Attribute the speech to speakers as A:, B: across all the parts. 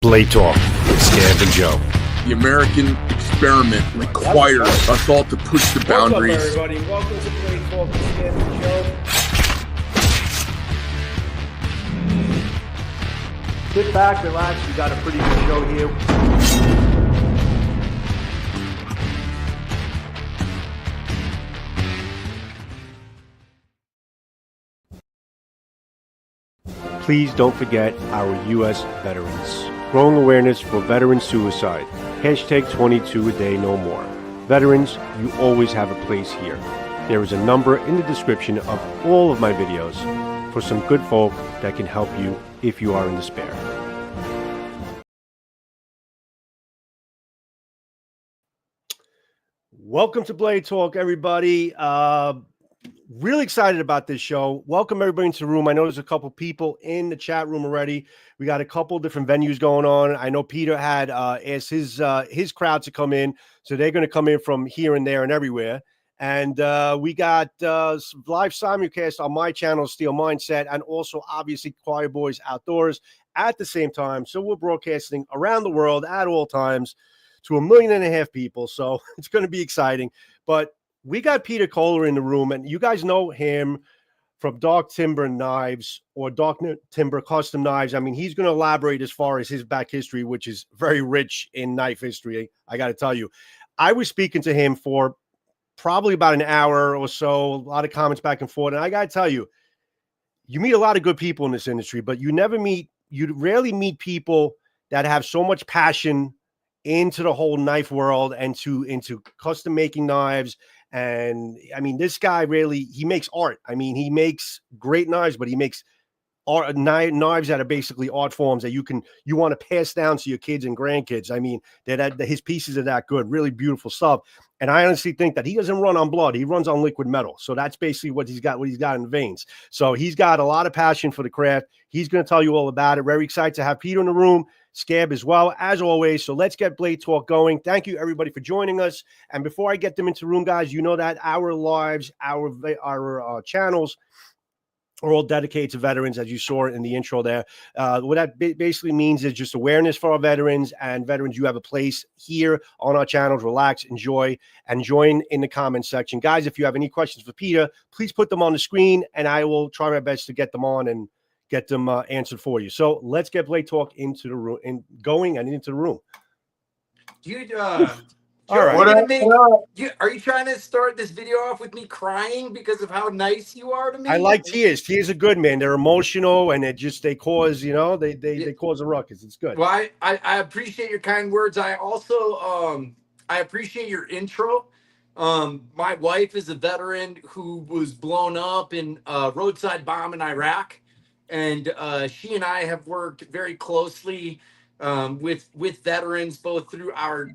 A: Blade Talk with Scab and Joe.
B: The American experiment requires us all to push the boundaries.
C: What's up, everybody? Welcome to Blade Talk with Scab and Joe. Sit back, relax. We got a pretty good show here. Please don't forget our U.S. veterans. Growing awareness for veteran suicide. Hashtag 22 a day no more. Veterans, you always have a place here. There is a number in the description of all of my videos for some good folk that can help you if you are in despair. Welcome to Blade Talk, everybody. Really excited about this show. Welcome everybody into the room. I know there's a couple people in the chat room already. We got a couple different venues going on. I know Peter had asked his crowd to come in, so they're going to come in from here and there and everywhere. And we got some live simulcast on my channel, Steel Mindset, and also obviously Choir Boys Outdoors at the same time. So we're broadcasting around the world at all times to 1.5 million people. So it's going to be exciting. But we got Peter Kohler in the room, and you guys know him from Dark Timber Knives or Dark Timber Custom Knives. I mean, he's going to elaborate as far as his back history, which is very rich in knife history. I got to tell you, I was speaking to him for probably about an hour or so, a lot of comments back and forth. And I got to tell you, you meet a lot of good people in this industry, but you rarely meet people that have so much passion into the whole knife world and into custom making knives. And I mean, this guy he makes art. I mean, he makes great knives, but he makes art, knives that are basically art forms that you want to pass down to your kids and grandkids. I mean, his pieces are that good, really beautiful stuff. And I honestly think that he doesn't run on blood. He runs on liquid metal. So that's basically what he's got in the veins. So he's got a lot of passion for the craft. He's going to tell you all about it. Very excited to have Peter in the room, Scab as well, as always. So let's get Blade Talk going. Thank you, everybody, for joining us. And before I get them into the room, guys, you know that our lives, our channels are all dedicated to veterans, as you saw in the intro there. What that basically means is just awareness for our veterans, and veterans, you have a place here on our channels. Relax, enjoy, and join in the comment section. Guys, if you have any questions for Peter, please put them on the screen, and I will try my best to get them on and get them answered for you. So let's get Blade Talk into the room and into the room.
D: Dude,
C: all right.
D: Are you trying to start this video off with me crying because of how nice you are to me?
C: I like tears. Tears are good, man. They're emotional, and they cause, they cause a ruckus. It's good.
D: Well, I appreciate your kind words. I also I appreciate your intro. My wife is a veteran who was blown up in a roadside bomb in Iraq, and she and I have worked very closely with veterans, both through our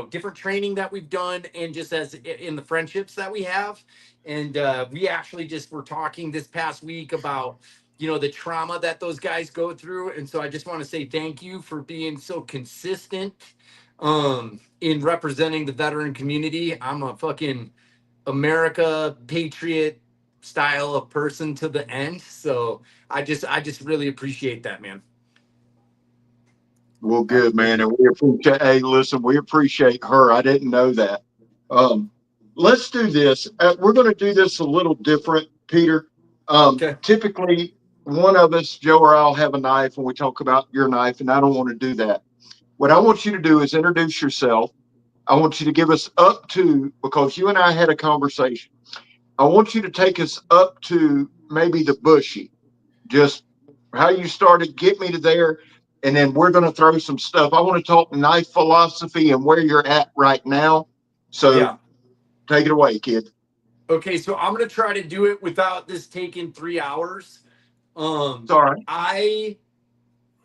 D: different training that we've done and just as in the friendships that we have. And we actually just were talking this past week about the trauma that those guys go through. And so I just want to say thank you for being so consistent in representing the veteran community. I'm a fucking America patriot style of person to the end. So I just really appreciate that, man.
E: Well, good, man. And we appreciate, hey, listen, we appreciate her. I didn't know that. Let's do this. We're going to do this a little different, Peter.
D: Okay.
E: Typically, one of us, Joe or I'll have a knife and we talk about your knife, and I don't want to do that. What I want you to do is introduce yourself. I want you to give us up to, because you and I had a conversation, I want you to take us up to maybe the bushy, just how you started, get me to there. And then we're going to throw some stuff. I want to talk knife philosophy and where you're at right now. So yeah. Take it away, kid.
D: Okay, so I'm going to try to do it without this taking 3 hours.
E: Sorry.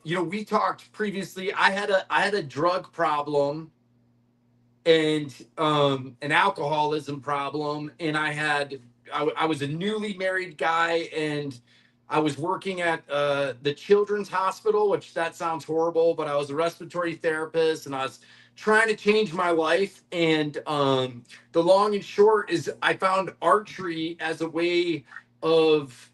D: We talked previously. I had a drug problem and an alcoholism problem, and I was a newly married guy, and I was working at the Children's Hospital, which that sounds horrible, but I was a respiratory therapist, and I was trying to change my life. And the long and short is I found archery as a way of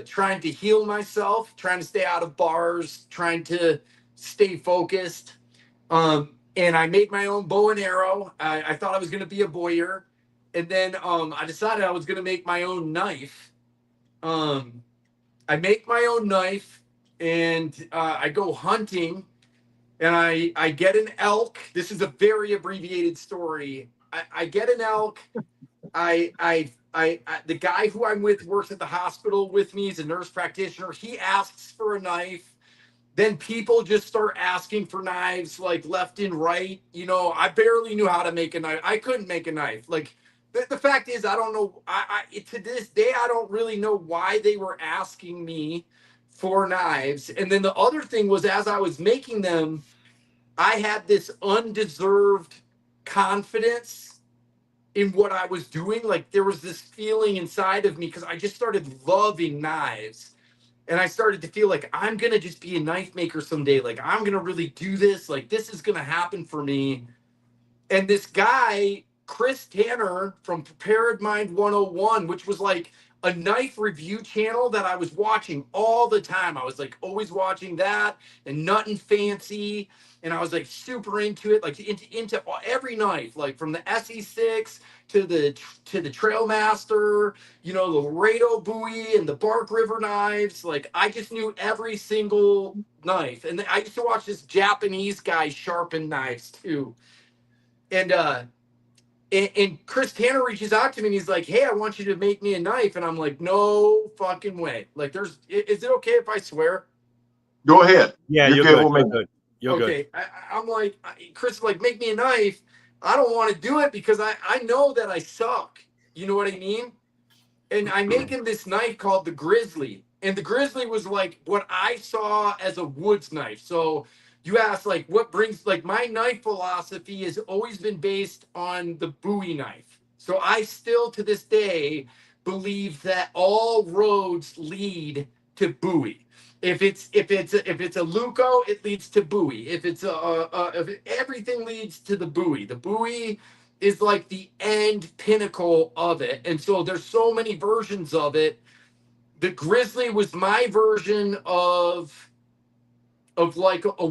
D: trying to heal myself, trying to stay out of bars, trying to stay focused. And I made my own bow and arrow. I thought I was going to be a voyeur. And then I decided I was going to make my own knife. I make my own knife, and I go hunting, and I get an elk. This is a very abbreviated story. I get an elk. The guy who I'm with works at the hospital with me. He's a nurse practitioner. He asks for a knife. Then people just start asking for knives like left and right. You know, I barely knew how to make a knife. I couldn't make a knife. Like the fact is, I don't know. To this day, I don't really know why they were asking me for knives. And then the other thing was, as I was making them, I had this undeserved confidence in what I was doing. Like there was this feeling inside of me because I just started loving knives. And I started to feel like I'm going to just be a knife maker someday. Like I'm going to really do this. Like this is going to happen for me. And this guy, Chris Tanner from Prepared Mind 101, which was like a knife review channel that I was watching all the time. I was like always watching that and Nut and Fancy. And I was like super into it, like into every knife, like from the SE6 to the Trailmaster, you know, the Laredo Bowie and the Bark River knives. Like I just knew every single knife. And I used to watch this Japanese guy sharpen knives too. And Chris Tanner reaches out to me and he's like, "Hey, I want you to make me a knife." And I'm like, "No fucking way." Like is it okay if I swear?
E: Go ahead.
C: Yeah, you're good. You're good. You're
D: okay. Good. I'm like, Chris is like, "Make me a knife." I don't want to do it because I know that I suck. You know what I mean? And I make him this knife called the Grizzly. And the Grizzly was like what I saw as a woods knife. So you ask like what brings, like my knife philosophy has always been based on the Bowie knife. So I still to this day believe that all roads lead to Bowie. If it's a Luco, it leads to Bowie. If it's everything leads to the Bowie. The Bowie is like the end pinnacle of it, and so there's so many versions of it. The Grizzly was my version of like a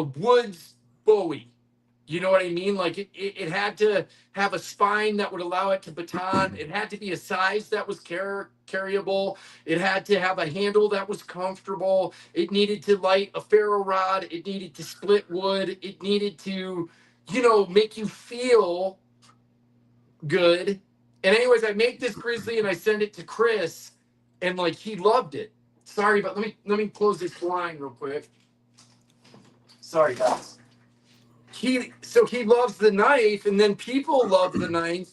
D: woods Bowie. You know what I mean? Like it had to have a spine that would allow it to baton. It had to be a size that was carryable. It had to have a handle that was comfortable. It needed to light a ferro rod. It needed to split wood. It needed to, you know, make you feel good. And anyways, I make this Grizzly and I send it to Chris, and like he loved it. Sorry, but let me close this blind real quick. Sorry, guys. He loves the knife, and then people love the knife,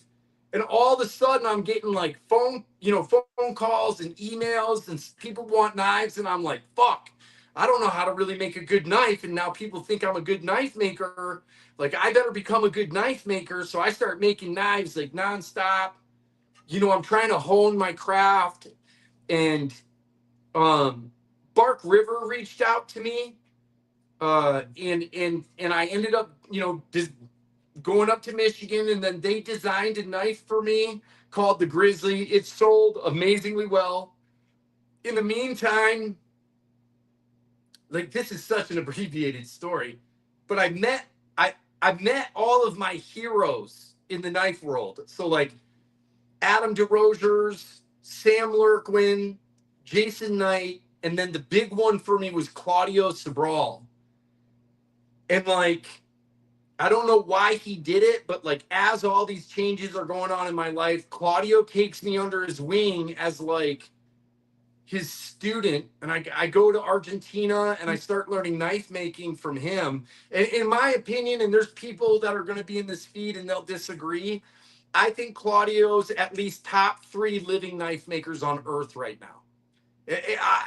D: and all of a sudden I'm getting like phone calls and emails, and people want knives, and I'm like, fuck, I don't know how to really make a good knife, and now people think I'm a good knife maker. Like I better become a good knife maker, so I start making knives like nonstop. You know, I'm trying to hone my craft, and Bark River reached out to me. And I ended up, you know, just going up to Michigan, and then they designed a knife for me called the Grizzly. It sold amazingly well. In the meantime, like this is such an abbreviated story, but I met all of my heroes in the knife world. So like Adam DeRogers, Sam Lurkwin, Jason Knight, and then the big one for me was Claudio Sobral. And like, I don't know why he did it, but like, as all these changes are going on in my life, Claudio takes me under his wing as like his student. And I go to Argentina and I start learning knife making from him. And in my opinion, and there's people that are going to be in this feed and they'll disagree, I think Claudio's at least top 3 living knife makers on earth right now.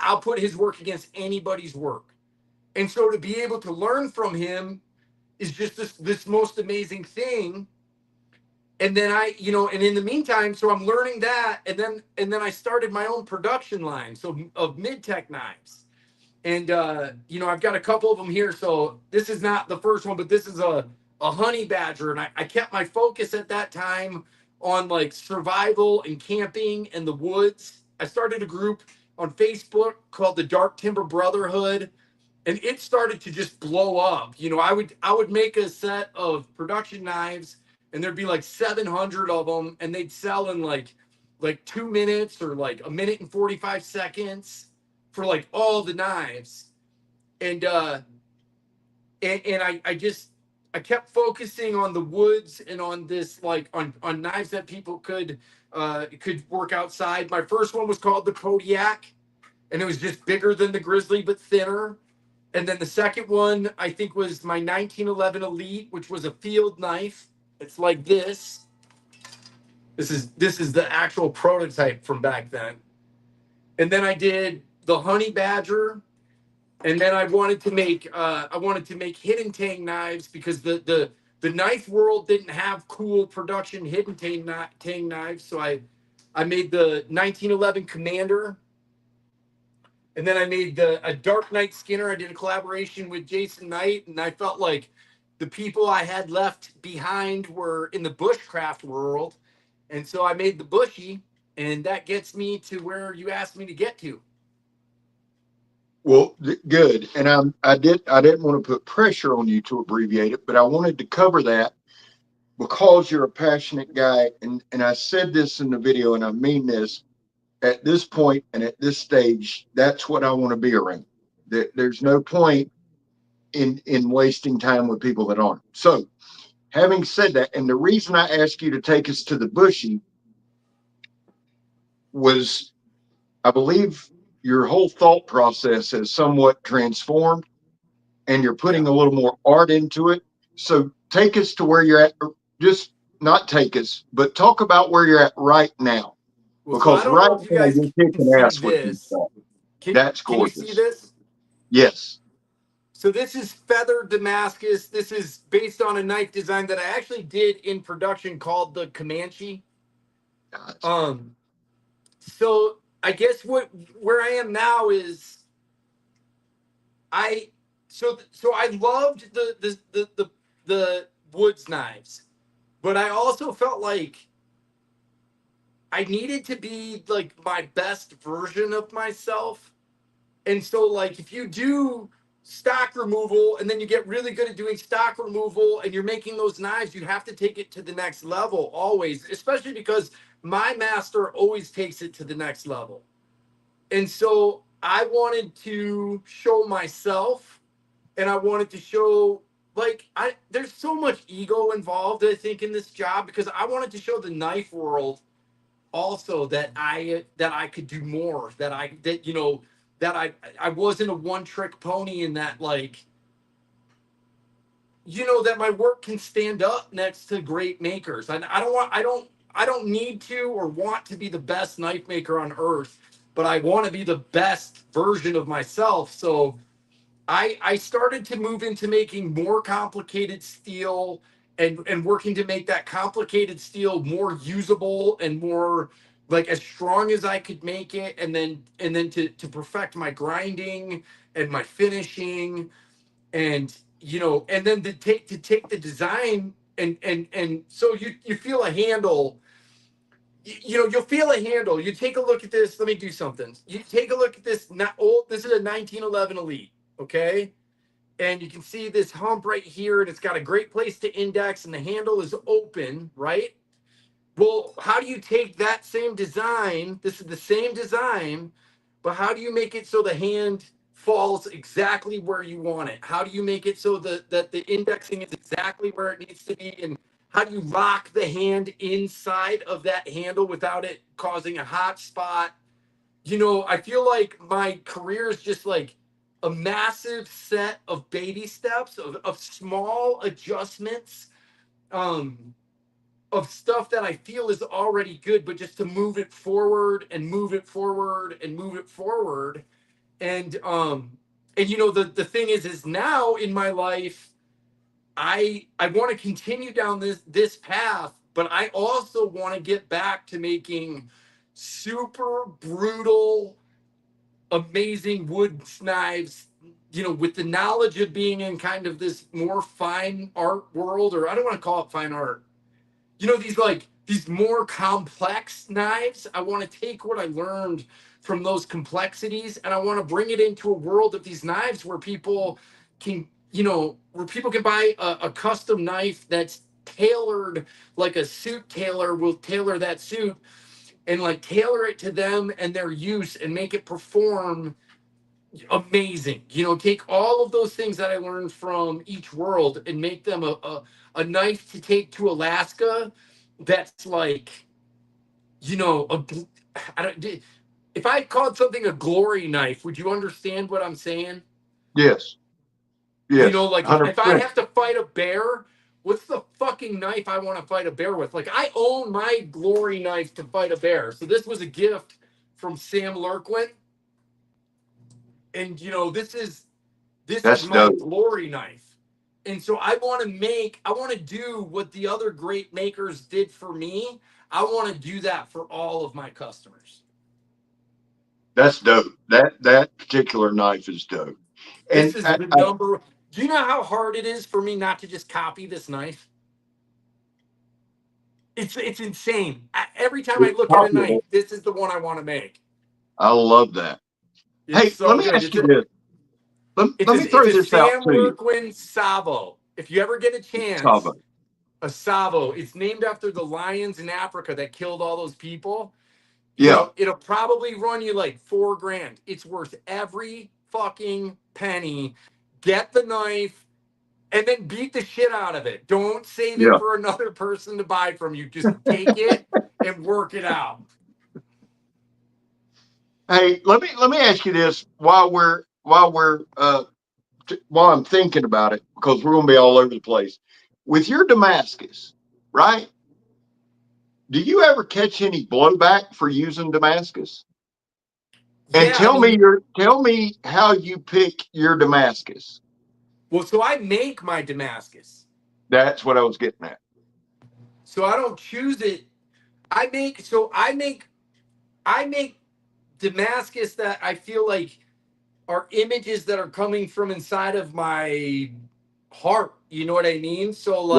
D: I'll put his work against anybody's work. And so to be able to learn from him is just this most amazing thing. And then and in the meantime, so I'm learning that, and then I started my own production line, so of mid-tech knives. And I've got a couple of them here. So this is not the first one, but this is a honey badger, and I kept my focus at that time on like survival and camping and the woods. I started a group on Facebook called the Dark Timber Brotherhood. and it started to just blow up. You know, I would make a set of production knives, and there'd be like 700 of them, and they'd sell in like 2 minutes or like a minute and 45 seconds for like all the knives. And I kept focusing on the woods and on this, like on knives that people could work outside. My first one was called the Kodiak, and it was just bigger than the Grizzly but thinner. And then the second one, I think, was my 1911 Elite, which was a field knife. It's like this. This is the actual prototype from back then. And then I did the Honey Badger, and then I wanted to make hidden tang knives because the knife world didn't have cool production hidden tang knives. So I made the 1911 Commander. And then I made a Dark Knight Skinner. I did a collaboration with Jason Knight, and I felt like the people I had left behind were in the bushcraft world. And so I made the Bushy, and that gets me to where you asked me to get to.
E: Well, good. And I didn't want to put pressure on you to abbreviate it, but I wanted to cover that because you're a passionate guy. And I said this in the video, and I mean this. At this point and at this stage, that's what I want to be around. There's no point in wasting time with people that aren't. So, having said that, and the reason I asked you to take us to the Bushy was, I believe your whole thought process has somewhat transformed, and you're putting a little more art into it. So, take us to where you're at. Just not take us, but talk about where you're at right now.
D: Well,
E: Because
D: so I
E: right
D: don't know if you
E: now
D: guys
E: you're kicking
D: can
E: ass
D: see
E: with
D: this.
E: this. That's gorgeous.
D: Can you see this?
E: Yes.
D: So this is feathered Damascus. This is based on a knife design that I actually did in production called the Comanche.
E: Gotcha.
D: So I guess where I am now is I loved the woods knives, but I also felt like I needed to be like my best version of myself. And so, like, if you do stock removal and then you get really good at doing stock removal and you're making those knives, you have to take it to the next level always, especially because my master always takes it to the next level. And so I wanted to show myself, and I wanted to show, like, there's so much ego involved, I think, in this job, because I wanted to show the knife world also that I could do more, that I wasn't a one-trick pony, and that, like, that my work can stand up next to great makers. And I don't need to or want to be the best knife maker on earth, but I want to be the best version of myself. So I started to move into making more complicated steel and working to make that complicated steel more usable and more like as strong as I could make it, and then to perfect my grinding and my finishing, and and then to take the design and so you feel a handle. You'll feel a handle. You take a look at this. Let me do something. You take a look at this. This is a 1911 Elite, okay? And you can see this hump right here, and it's got a great place to index, and the handle is open, right? Well, how do you take that same design? This is the same design, but how do you make it so the hand falls exactly where you want it? How do you make it so that the indexing is exactly where it needs to be? And how do you lock the hand inside of that handle without it causing a hot spot? I feel like my career is just like a massive set of baby steps of small adjustments, of stuff that I feel is already good, but just to move it forward and move it forward and move it forward. And the thing is now in my life, I want to continue down this path, but I also want to get back to making super brutal, amazing wood knives, with the knowledge of being in kind of this more fine art world, or I don't want to call it fine art. These more complex knives. I want to take what I learned from those complexities, and I want to bring it into a world of these knives where people can, where people can buy a custom knife that's tailored, like a suit tailor will tailor that suit and like tailor it to them and their use and make it perform amazing. Take all of those things that I learned from each world and make them a knife to take to Alaska that's like, I don't, if I called something a glory knife, would you understand what I'm saying?
E: Yes. Yes.
D: Like if I
E: 100%.
D: have to fight a bear, what's the fucking knife I want to fight a bear with? Like I own my glory knife to fight a bear. So this was a gift from Sam Lurquin. And this is
E: That's
D: my
E: dope.
D: glory knife. And so I want to do what the other great makers did for me. I want to do that for all of my customers.
E: That's dope. That particular knife is dope.
D: This
E: And
D: is the number. Do you know how hard it is for me not to just copy this knife? It's insane. Every time I look at a knife, this is the one I want to make.
E: I love that.
D: It's
E: Let me ask you this. Let me throw this out
D: Sam
E: to you.
D: Lurquin Savo. If you ever get a chance,
E: Savo.
D: a Savo. It's named after the lions in Africa that killed all those people.
E: Yeah.
D: It'll probably run you like $4,000. It's worth every fucking penny. Get the knife and then beat the shit out of it. Don't save it
E: Yeah.
D: for another person to buy from you. Just take it and work it out.
E: Hey, let me ask you this while I'm thinking about it, because we're going to be all over the place with your Damascus, right? Do you ever catch any blowback for using Damascus? And
D: Yeah,
E: tell me how you pick your Damascus.
D: Well, so I make my Damascus.
E: That's what I was getting at.
D: So I don't choose it. I make Damascus that I feel like are images that are coming from inside of my heart. You know what I mean? So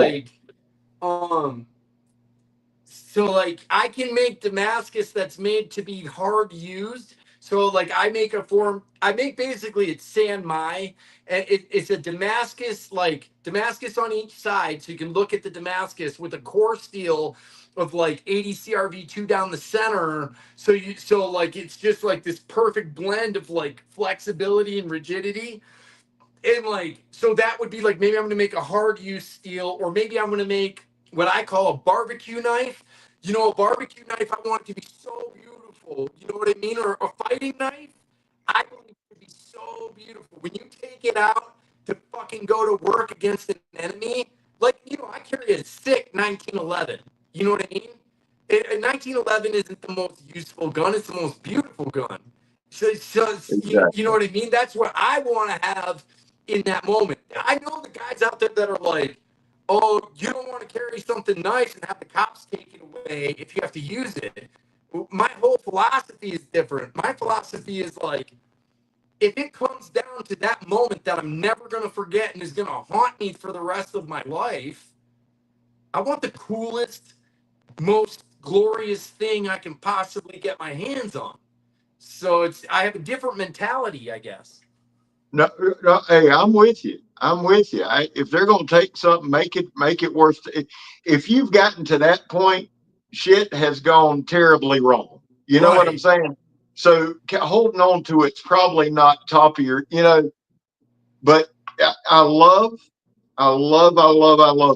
D: I can make Damascus that's made to be hard used. So like I make basically it's San Mai, and it's a Damascus, like Damascus on each side. So you can look at the Damascus with a core steel of like 80 CRV2 down the center. So it's just like this perfect blend of like flexibility and rigidity. And like, so that would be like, maybe I'm going to make a hard use steel, or maybe I'm going to make what I call a barbecue knife. A barbecue knife, I want it to be so beautiful. You know what I mean? Or a fighting knife, I want it to be so beautiful. When you take it out to fucking go to work against an enemy, like, I carry a sick 1911. You know what I mean? A 1911 isn't the most useful gun. It's the most beautiful gun. So
E: Exactly.
D: you know what I mean? That's what I want to have in that moment. I know the guys out there that are like, oh, you don't want to carry something nice and have the cops take it away if you have to use it. My whole philosophy is different. My philosophy is like, if it comes down to that moment that I'm never going to forget and is going to haunt me for the rest of my life, I want the coolest, most glorious thing I can possibly get my hands on. So I have a different mentality, I guess.
E: No, hey, I'm with you. If they're going to take something, make it worth it. If you've gotten to that point, shit has gone terribly wrong. You know what I'm saying? So holding on to it's probably not top of your, but I love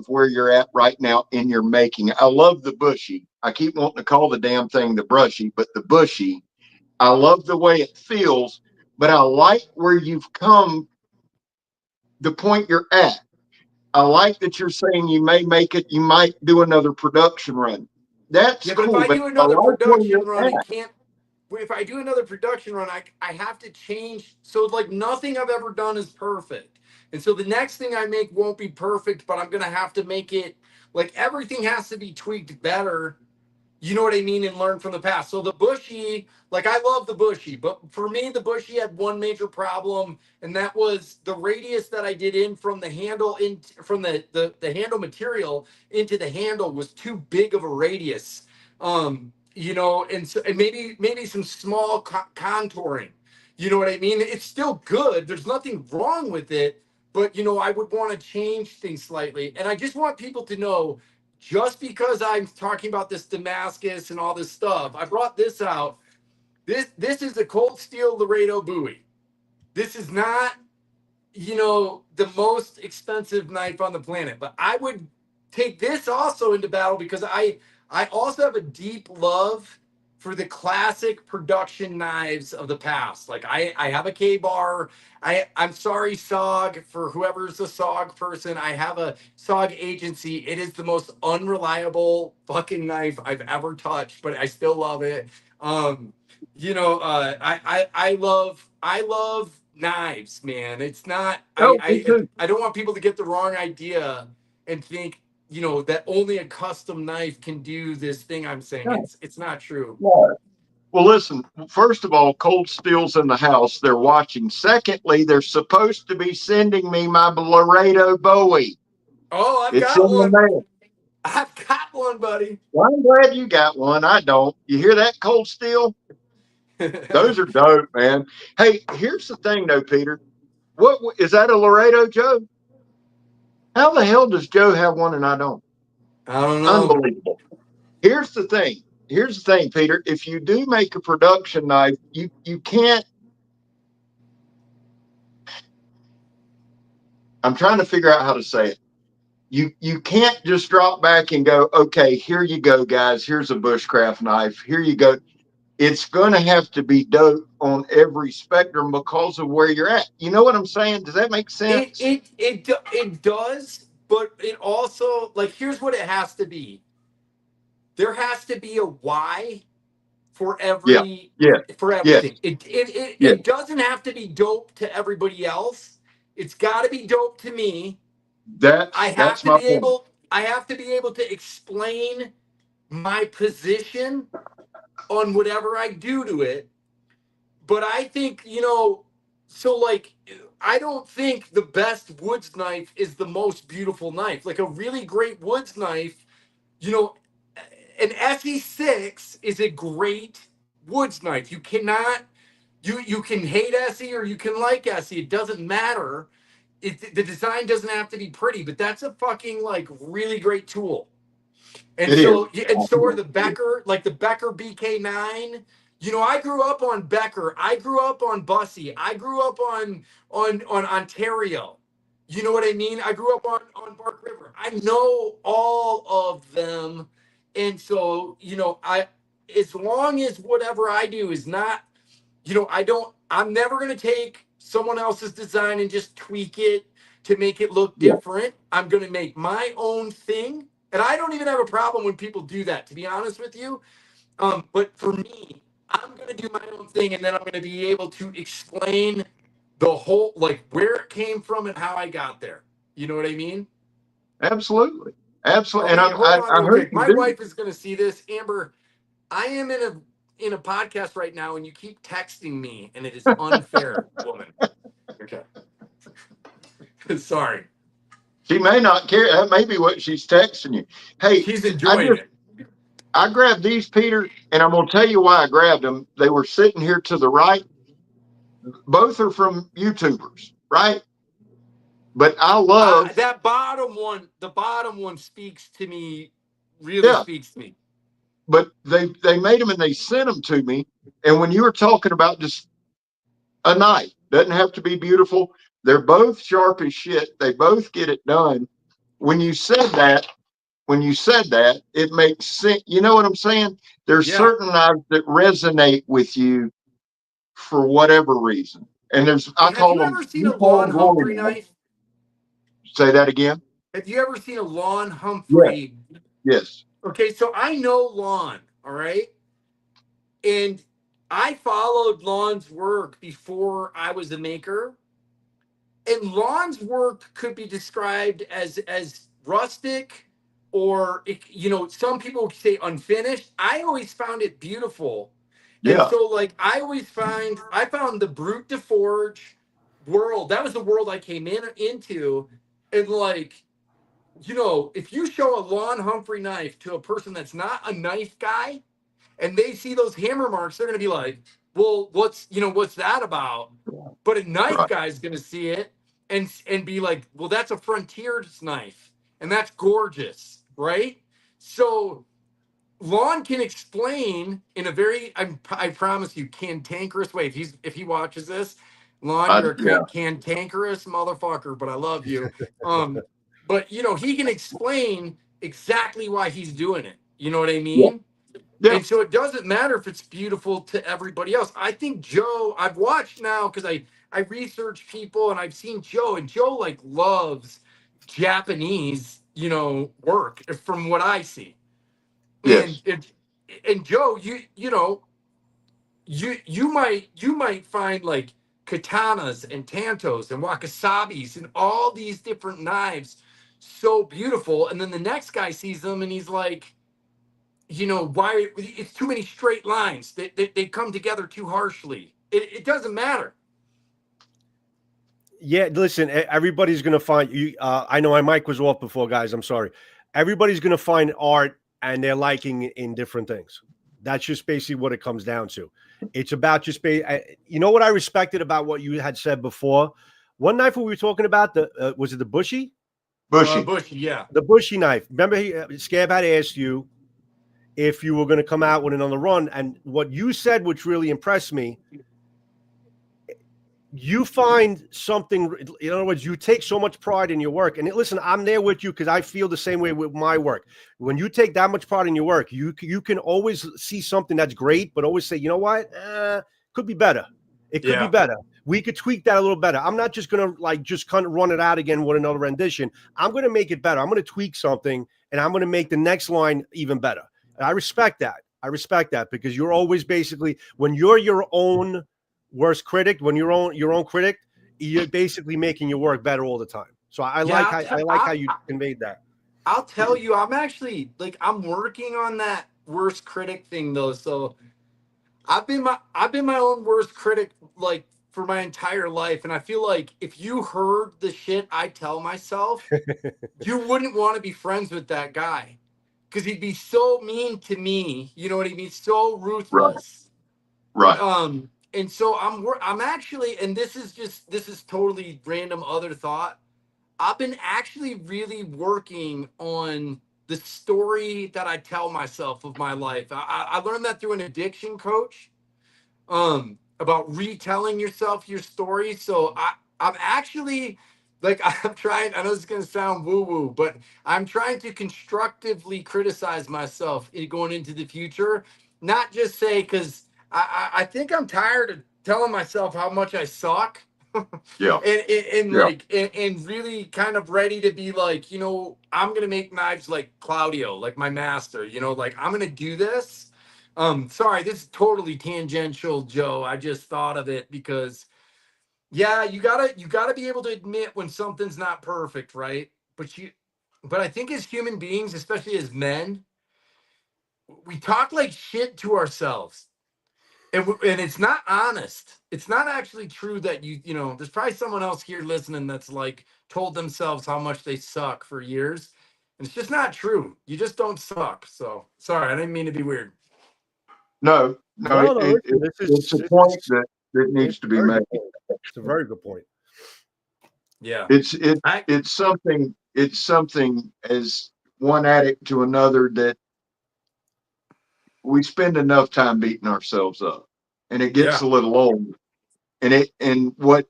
E: where you're at right now in your making. I love the bushy. I keep wanting to call the damn thing the brushy, but the bushy. I love the way it feels, but I like where you've come, the point you're at. I like that you're saying you might do another production run. That's
D: But
E: cool.
D: if I
E: But
D: do
E: I
D: another
E: like where
D: production
E: you're
D: run,
E: at.
D: if I do another production run, I have to change. So like nothing I've ever done is perfect. And so the next thing I make won't be perfect, but I'm going to have to make it, like, everything has to be tweaked better. You know what I mean? And learn from the past. So the bushy, like, I love the bushy, but for me, the bushy had one major problem, and that was the radius that I did in from the handle from the handle material into the handle was too big of a radius. you know, and maybe some small contouring. You know what I mean? It's still good. There's nothing wrong with it, but you know, I would want to change things slightly. And I just want people to know, just because I'm talking about this Damascus and all this stuff, I brought this out. This is a cold steel Laredo buoy. This is not, you know, the most expensive knife on the planet, but I would take this also into battle because I also have a deep love for the classic production knives of the past. Like I have a K-bar. I'm sorry, SOG, for whoever's a SOG person. I have a SOG agency. It is the most unreliable fucking knife I've ever touched, but I still love it. You know, I love knives, man. It's not
E: No, me too.
D: I don't want people to get the wrong idea and think, you know, that only a custom knife can do this thing I'm saying.
E: No,
D: It's not true.
E: no. Well, listen, first of all, Cold Steel's in the house. They're watching. Secondly, they're supposed to be sending me my Laredo Bowie.
D: Oh, I've
E: It's
D: got
E: in the
D: one.
E: mail.
D: I've got one, buddy.
E: Well, I'm glad you got one. I don't. You hear that, Cold Steel? Those are dope, man. Hey, here's the thing, though, Peter. What is that, a Laredo, Joe? How the hell does Joe have one and I don't?
D: I don't know.
E: Unbelievable. Here's the thing. Here's the thing, Peter. If you do make a production knife, you can't. I'm trying to figure out how to say it. You can't just drop back and go, okay, here you go, guys. Here's a bushcraft knife. Here you go. It's going to have to be dope on every spectrum because of where you're at. You know what I'm saying? Does that make sense?
D: It does, but it also, like, here's what it has to be. There has to be a why for
E: Yeah, yeah,
D: for
E: yes,
D: everything.
E: yes.
D: It doesn't have to be dope to everybody else. It's got to be dope to me.
E: That's my point.
D: I have to be able to explain my position on whatever I do to it. But I think, you know, so like, I don't think the best woods knife is the most beautiful knife. Like a really great woods knife, you know, an SE6 is a great woods knife. You cannot, you can hate SE or you can like SE. It doesn't matter. The design doesn't have to be pretty, but that's a fucking like really great tool. And
E: It is.
D: so are the Becker, like the Becker BK9. You know, I grew up on Becker. I grew up on Bussy. I grew up on Ontario. You know what I mean? I grew up on Bark River. I know all of them. And so, you know, as long as whatever I do is not, you know, I'm never going to take someone else's design and just tweak it to make it look
E: Yeah,
D: different. I'm going to make my own thing. And I don't even have a problem when people do that, to be honest with you. But for me, I'm going to do my own thing, and then I'm going to be able to explain the whole, like, where it came from and how I got there. You know what I mean?
E: absolutely. Absolutely. And
D: Okay, hold on
E: I
D: real
E: heard
D: quick.
E: you
D: My
E: do.
D: wife is going to see this. Amber, I am in a podcast right now, and you keep texting me, and it is unfair, woman. Okay. Sorry.
E: She may not care. That may be what she's texting you. Hey,
D: She's enjoying it.
E: I grabbed these, Peter, and I'm going to tell you why I grabbed them. They were sitting here to the right. Both are from YouTubers, right? But I love,
D: That bottom one, the bottom one speaks to me, really
E: yeah.
D: speaks to me.
E: But they made them and they sent them to me. And when you were talking about just a knife, doesn't have to be beautiful. They're both sharp as shit. They both get it done. When you said that, it makes sense. You know what I'm saying? There's
D: Yeah.
E: certain knives that resonate with you for whatever reason. And I
D: Have
E: call
D: you
E: them,
D: ever seen
E: you
D: a
E: call
D: Lon
E: them glory
D: Humphrey
E: knives.
D: knife?
E: Say that again.
D: Have you ever seen a Lon
E: Yes.
D: Humphrey?
E: Yes.
D: Okay, so I know Lon, all right? And I followed Lon's work before I was a maker. And Lon's work could be described as rustic, or, you know, some people say unfinished. I always found it beautiful. And
E: Yeah.
D: so, like, I found the Brute de Forge world. That was the world I came into. And, like, you know, if you show a Lon Humphrey knife to a person that's not a knife guy, and they see those hammer marks, they're going to be like, well, what's that about? But a knife
E: Right.
D: guy's going to see it and be like, well, that's a frontier's knife, and that's gorgeous, right? So Lon can explain in a very, I promise you, cantankerous way. If he watches this, Lon, you're a
E: Yeah.
D: cantankerous motherfucker, but I love you. But he can explain exactly why he's doing it. You know what I mean?
E: Yeah.
D: And so it doesn't matter if it's beautiful to everybody else. I think Joe, I've watched now because I research people and I've seen Joe, and Joe like loves Japanese, work from what I see.
E: Yes.
D: And Joe, you might find like katanas and tantos and wakasabis and all these different knives so beautiful, and then the next guy sees them and he's like, why it's too many straight lines. They come together too harshly. It doesn't matter.
C: Yeah, listen, everybody's gonna find you. I know my mic was off before, guys. I'm sorry. Everybody's gonna find art and their liking in different things. That's just basically what it comes down to. It's about just you know what I respected about what you had said before. One knife we were talking about, was it the bushy?
E: Bushy.
D: Bushy, yeah.
C: The bushy knife. Remember, Scab had asked you if you were going to come out with another run, and what you said, which really impressed me, you find something. In other words, you take so much pride in your work. And listen, I'm there with you because I feel the same way with my work. When you take that much pride in your work, you can always see something that's great, but always say, you know what, could be better. It could be better. We could tweak that a little better. I'm not just going to just kind of run it out again with another rendition. I'm going to make it better. I'm going to tweak something, and I'm going to make the next line even better. And I respect that. I respect that because you're always basically, when you're your own worst critic, when you're your own critic, you're basically making your work better all the time. So I like how you conveyed that.
D: I'll tell you, I'm actually I'm working on that worst critic thing though. So I've been my own worst critic for my entire life, and I feel like if you heard the shit I tell myself, you wouldn't want to be friends with that guy because he'd be so mean to me. You know what I mean? So ruthless.
E: Right.
D: And so I'm actually, and this is totally random other thought. I've been actually really working on the story that I tell myself of my life. I learned that through an addiction coach, about retelling yourself your story. So I'm actually I'm trying, I know this is going to sound woo woo, but I'm trying to constructively criticize myself going into the future, not just say, because I think I'm tired of telling myself how much I suck.
E: Yeah.
D: and really kind of ready to be like, I'm gonna make knives like Claudio, like my master, I'm gonna do this. Sorry, this is totally tangential, Joe. I just thought of it because you gotta be able to admit when something's not perfect, right? But I think as human beings, especially as men, we talk like shit to ourselves. And it's not honest. It's not actually true that there's probably someone else here listening that's told themselves how much they suck for years. And it's just not true. You just don't suck. So sorry, I didn't mean to be weird.
E: No. It's a point that needs to be made.
C: It's a very good point.
D: Yeah.
E: It's something as one addict to another that we spend enough time beating ourselves up, and it gets a little old. And what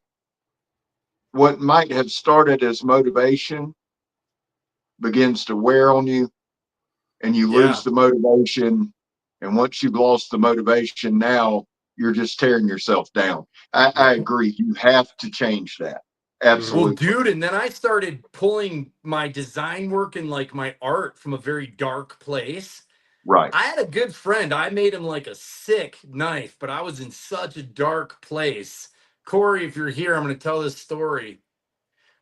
E: might have started as motivation begins to wear on you, and you lose the motivation. And once you've lost the motivation, now you're just tearing yourself down. I agree. You have to change that. Absolutely.
D: Well, dude, and then I started pulling my design work and my art from a very dark place.
E: Right.
D: I had a good friend. I made him a sick knife, but I was in such a dark place. Corey, if you're here, I'm going to tell this story.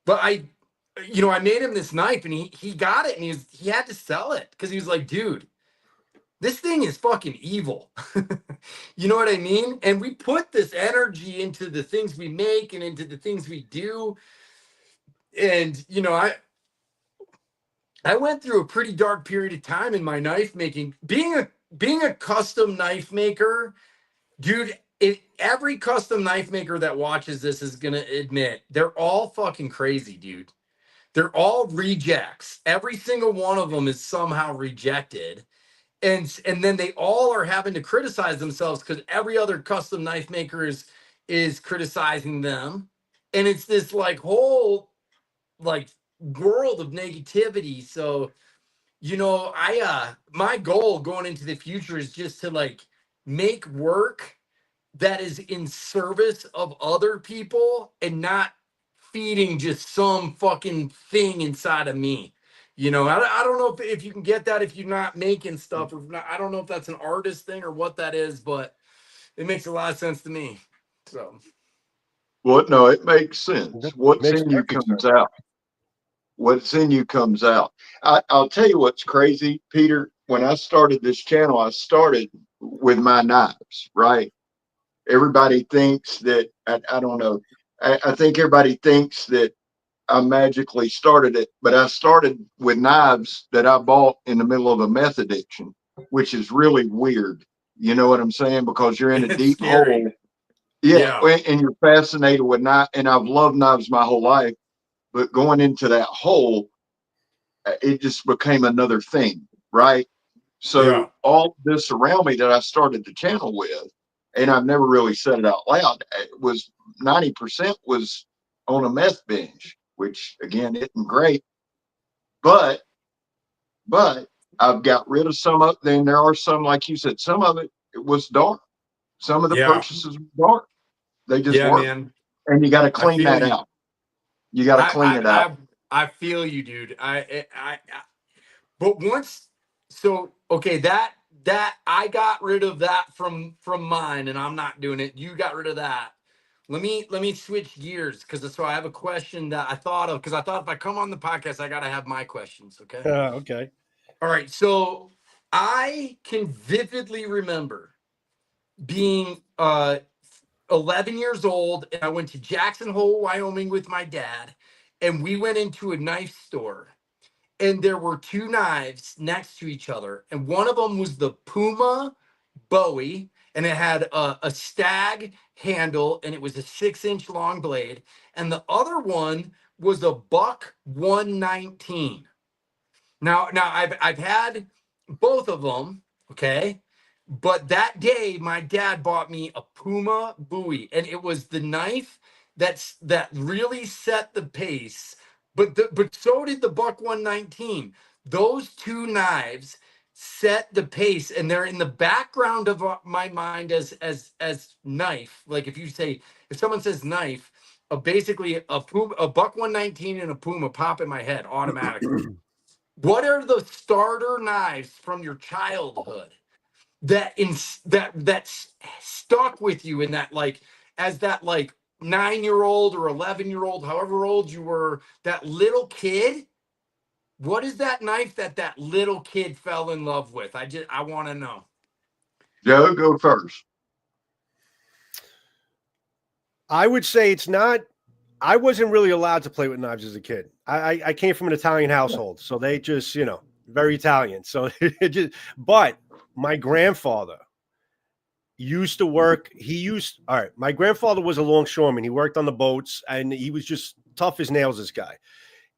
D: But I made him this knife, and he got it, and he had to sell it because he was like, dude, this thing is fucking evil. You know what I mean? And we put this energy into the things we make and into the things we do. And, I went through a pretty dark period of time in my knife making. Being being a custom knife maker, dude, every custom knife maker that watches this is going to admit they're all fucking crazy, dude. They're all rejects. Every single one of them is somehow rejected. And then they all are having to criticize themselves because every other custom knife maker is criticizing them. And it's this like whole like world of negativity. So, you know, my goal going into the future is just to like make work that is in service of other people and not feeding just some fucking thing inside of me. You know, I don't know if you can get that if you're not making stuff or not. I don't know if that's an artist thing or what that is, but it makes a lot of sense to me. So,
E: Well, no, it makes sense. What's
C: Makes
E: in you
C: perfect
E: comes
C: sense.
E: out. What's in you comes out. I'll tell you what's crazy, Peter. When I started this channel, I started with my knives, right? Everybody thinks that, I don't know. I think everybody thinks that I magically started it, but I started with knives that I bought in the middle of a meth addiction, which is really weird. You know what I'm saying? Because you're in a
D: it's
E: deep
D: scary.
E: hole. Yeah,
D: Yeah.
E: and you're fascinated with knives, and I've loved knives my whole life. But going into that hole, it just became another thing, right?
D: Yeah.
E: So all this around me that I started the channel with, and I've never really said it out loud, it was 90% was on a meth binge, which again isn't great. But I've got rid of some of. Then there are some, like you said, some of it was dark. Some of the
D: Yeah.
E: purchases were dark. They just
D: Yeah,
E: weren't,
D: man.
E: and you got to
D: I
E: clean
D: feel
E: that
D: you.
E: out. You got to clean it out.
D: I feel you, dude. But once, so okay, that I got rid of that from mine, and I'm not doing it. You got rid of that. Let me switch gears because so I have a question that I thought of because I thought if I come on the podcast, I gotta have my questions. Okay.
C: Okay.
D: All right. So I can vividly remember being 11 years old, and I went to Jackson Hole, Wyoming with my dad, and we went into a knife store and there were two knives next to each other, and one of them was the Puma Bowie, and it had a stag handle, and it was a 6-inch long blade, and the other one was a Buck 119. Now I've had both of them, okay, but that day my dad bought me a Puma Bowie, and it was the knife that really set the pace. But so did the Buck 119. Those two knives set the pace, and they're in the background of my mind as knife. Like if someone says knife, basically a Buck 119 and a Puma pop in my head automatically. What are the starter knives from your childhood that's stuck with you in that like as that like 9-year-old or 11-year-old, however old you were, that little kid? What is that knife that little kid fell in love with? I want to know.
E: Joe, go first.
C: I would say it's not. I wasn't really allowed to play with knives as a kid. I came from an Italian household, so they just, very Italian. So it just, but my grandfather used to work. All right. My grandfather was a longshoreman. He worked on the boats and he was just tough as nails, this guy.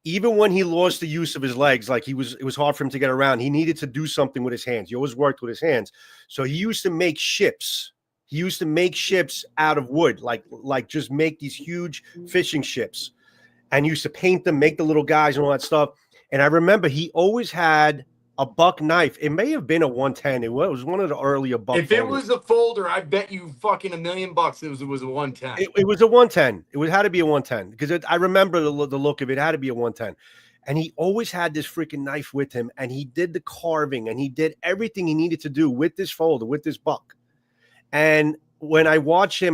C: Even when he lost the use of his legs, like it was hard for him to get around. He needed to do something with his hands. He always worked with his hands. So he used to make ships. He used to make ships out of wood, like just make these huge fishing ships, and used to paint them, make the little guys and all that stuff. And I remember he always had a buck knife. It may have been a 110. It was one of the earlier buck.
D: If it was a folder, I bet you fucking $1 million it was a 110.
C: It was a 110. It had to be a 110 because I remember the look of it. It had to be a 110. And he always had this freaking knife with him, and he did the carving and he did everything he needed to do with this folder, with this buck. And when I watch him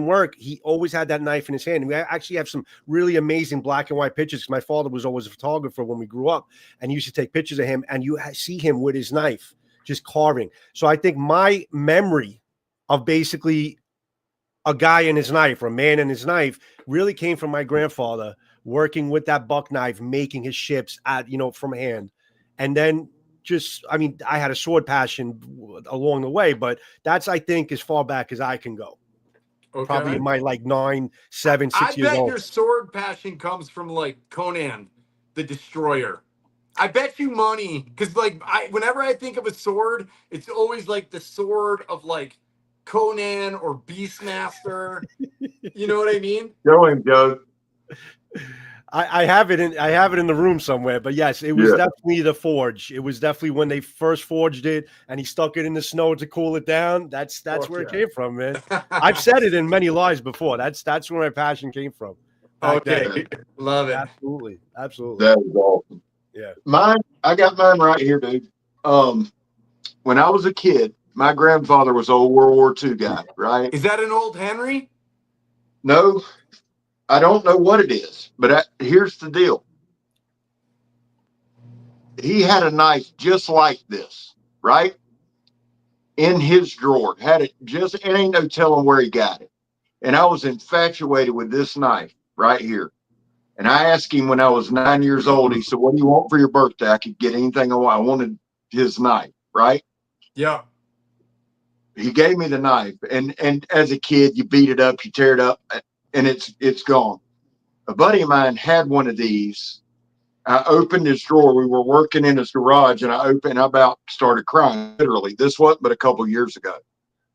C: work, he always had that knife in his hand. And we actually have some really amazing black and white pictures. My father was always a photographer when we grew up, and used to take pictures of him, and you see him with his knife just carving. So I think my memory of basically a guy and his knife or a man and his knife really came from my grandfather working with that buck knife, making his ships from hand, and then just, I mean, I had a sword passion along the way, but that's, I think, as far back as I can go.
D: Okay.
C: Probably in my like 9, 7, 6
D: I
C: years
D: bet
C: old.
D: your sword passion comes from like Conan the Destroyer. I bet you money, because like whenever I think of a sword, it's always like the sword of like Conan or Beastmaster. You know what I mean?
E: Go him, Joe.
C: I have it in the room somewhere, but yes, it was definitely the forge. It was definitely when they first forged it and he stuck it in the snow to cool it down. That's where it came from, man. I've said it in many lives before. That's where my passion came from.
D: Okay, love it.
C: Absolutely.
E: That is awesome.
C: Yeah.
E: I got mine right here, dude. When I was a kid, my grandfather was an old World War II guy, right?
D: Is that an old Henry?
E: No, I don't know what it is, but here's the deal. He had a knife just like this, right? In his drawer. Had it just, it ain't no telling where he got it. And I was infatuated with this knife right here. And I asked him when I was 9 years old, he said, what do you want for your birthday? I could get anything I want. I wanted his knife, right?
D: Yeah.
E: He gave me the knife. And as a kid, you beat it up, you tear it up, and it's gone. A buddy of mine had one of these. I opened his drawer. We were working in his garage, and I about started crying. Literally, this wasn't but a couple of years ago.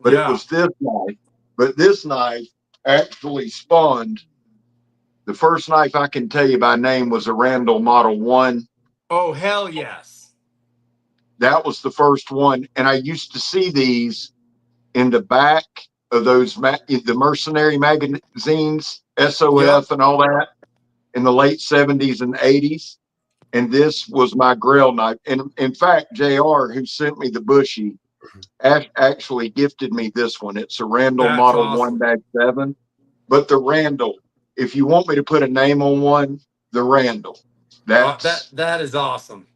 E: But it was this knife. But this knife actually spawned. The first knife I can tell you by name was a Randall Model 1.
D: Oh, hell yes.
E: That was the first one. And I used to see these in the back of those, the mercenary magazines, SOF and all that, in the late 70s and 80s. And this was my Grail knife. And in fact, JR, who sent me the Bushy, actually gifted me this one. It's a Randall Model
D: awesome.
E: 1-7. But the Randall, if you want me to put a name on one, the Randall.
D: That is awesome.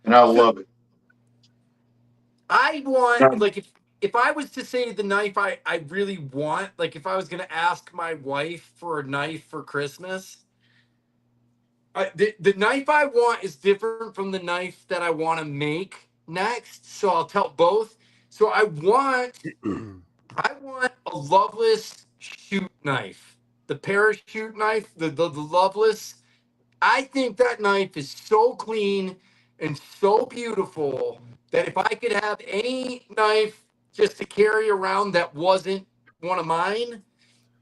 E: And I love it.
D: I want, like, if I was to say the knife I really want, like if I was going to ask my wife for a knife for Christmas, the knife I want is different from the knife that I want to make next. So I'll tell both. So I want a Loveless shoot knife, the parachute knife, the Loveless. I think that knife is so clean and so beautiful that if I could have any knife just to carry around that wasn't one of mine,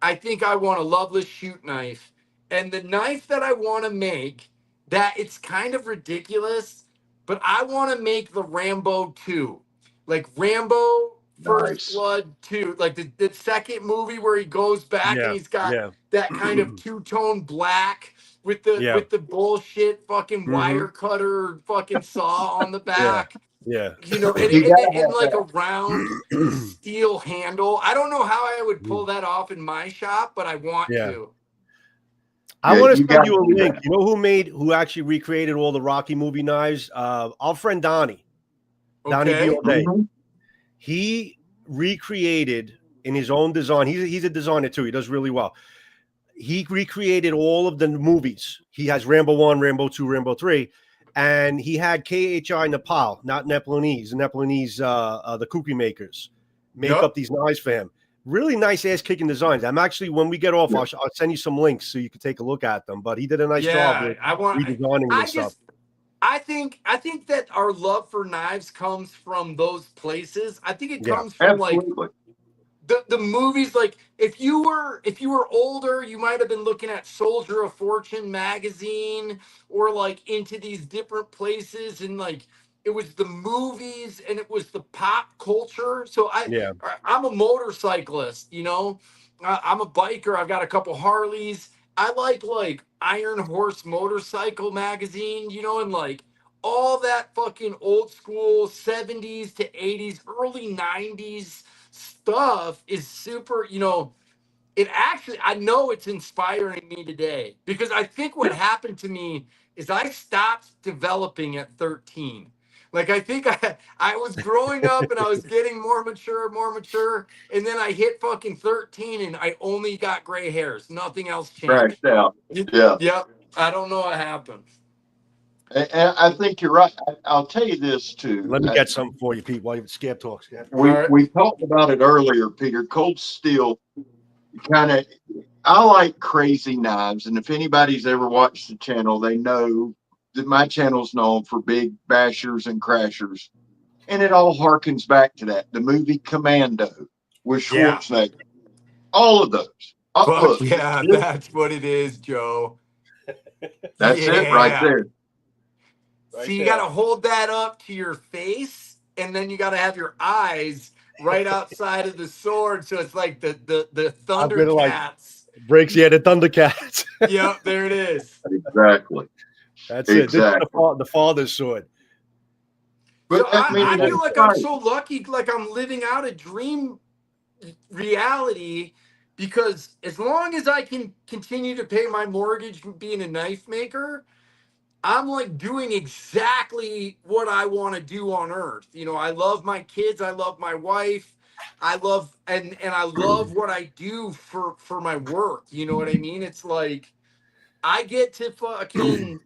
D: I think I want a Loveless shoot knife. And the knife that I want to make, that it's kind of ridiculous, but I want to make the Rambo 2. Like Rambo First Blood 2. Like the second movie where he goes back and he's got that kind of two-tone black with the bullshit fucking wire cutter fucking saw on the back.
C: Yeah.
D: You know, and like a round steel handle. I don't know how I would pull that off in my shop, but I want to.
C: I want to send you a link. You know who actually recreated all the Rocky movie knives? Our friend Donnie. Donnie Day. He recreated in his own design. He's a designer too. He does really well. He recreated all of the movies. He has Rambo 1, Rambo 2, Rambo 3. And he had KHI Nepal, not Nepalese, the cookie makers, make up these knives for him. Really nice ass kicking designs. I'm actually, when we get off, I'll send you some links so you can take a look at them. But he did a nice job with redesigning and stuff.
D: I think that our love for knives comes from those places. I think it comes from like the movies. Like if you were older, you might have been looking at Soldier of Fortune magazine or like into these different places, and like it was the movies and it was the pop culture. So I'm a motorcyclist, you know, I'm a biker. I've got a couple Harleys. I like Iron Horse Motorcycle magazine, you know, and like all that fucking old school 70s to 80s, early 90s stuff is super, you know, I know it's inspiring me today because I think what happened to me is I stopped developing at 13. Like I think I was growing up and I was getting more mature, and then I hit fucking 13 and I only got gray hairs. Nothing else changed.
E: Crashed out.
D: Yep. I don't know what happened.
E: I think you're right. I'll tell you this too.
C: Let me get something for you, Pete, while you Scab talks. Scab.
E: We talked about it earlier, Peter. Cold Steel kind of. I like crazy knives, and if anybody's ever watched the channel, they know that my channel's known for big bashers and crashers, and it all harkens back to that. The movie Commando with Schwarzenegger. All of those.
D: Fuck
E: Look,
D: yeah, that's what it is, Joe.
E: That's it right there.
D: So you got to hold that up to your face, and then you got to have your eyes right outside of the sword, so it's like the Thundercats.
C: Like, breaks, the Thundercats.
D: Yep, there it is.
E: Exactly.
C: That's it. This is the father's sword.
D: But so I feel like I'm so lucky, like I'm living out a dream reality, because as long as I can continue to pay my mortgage being a knife maker, I'm like doing exactly what I want to do on earth. You know, I love my kids, I love my wife, I love and I love what I do for my work. You know what I mean? It's like I get to fucking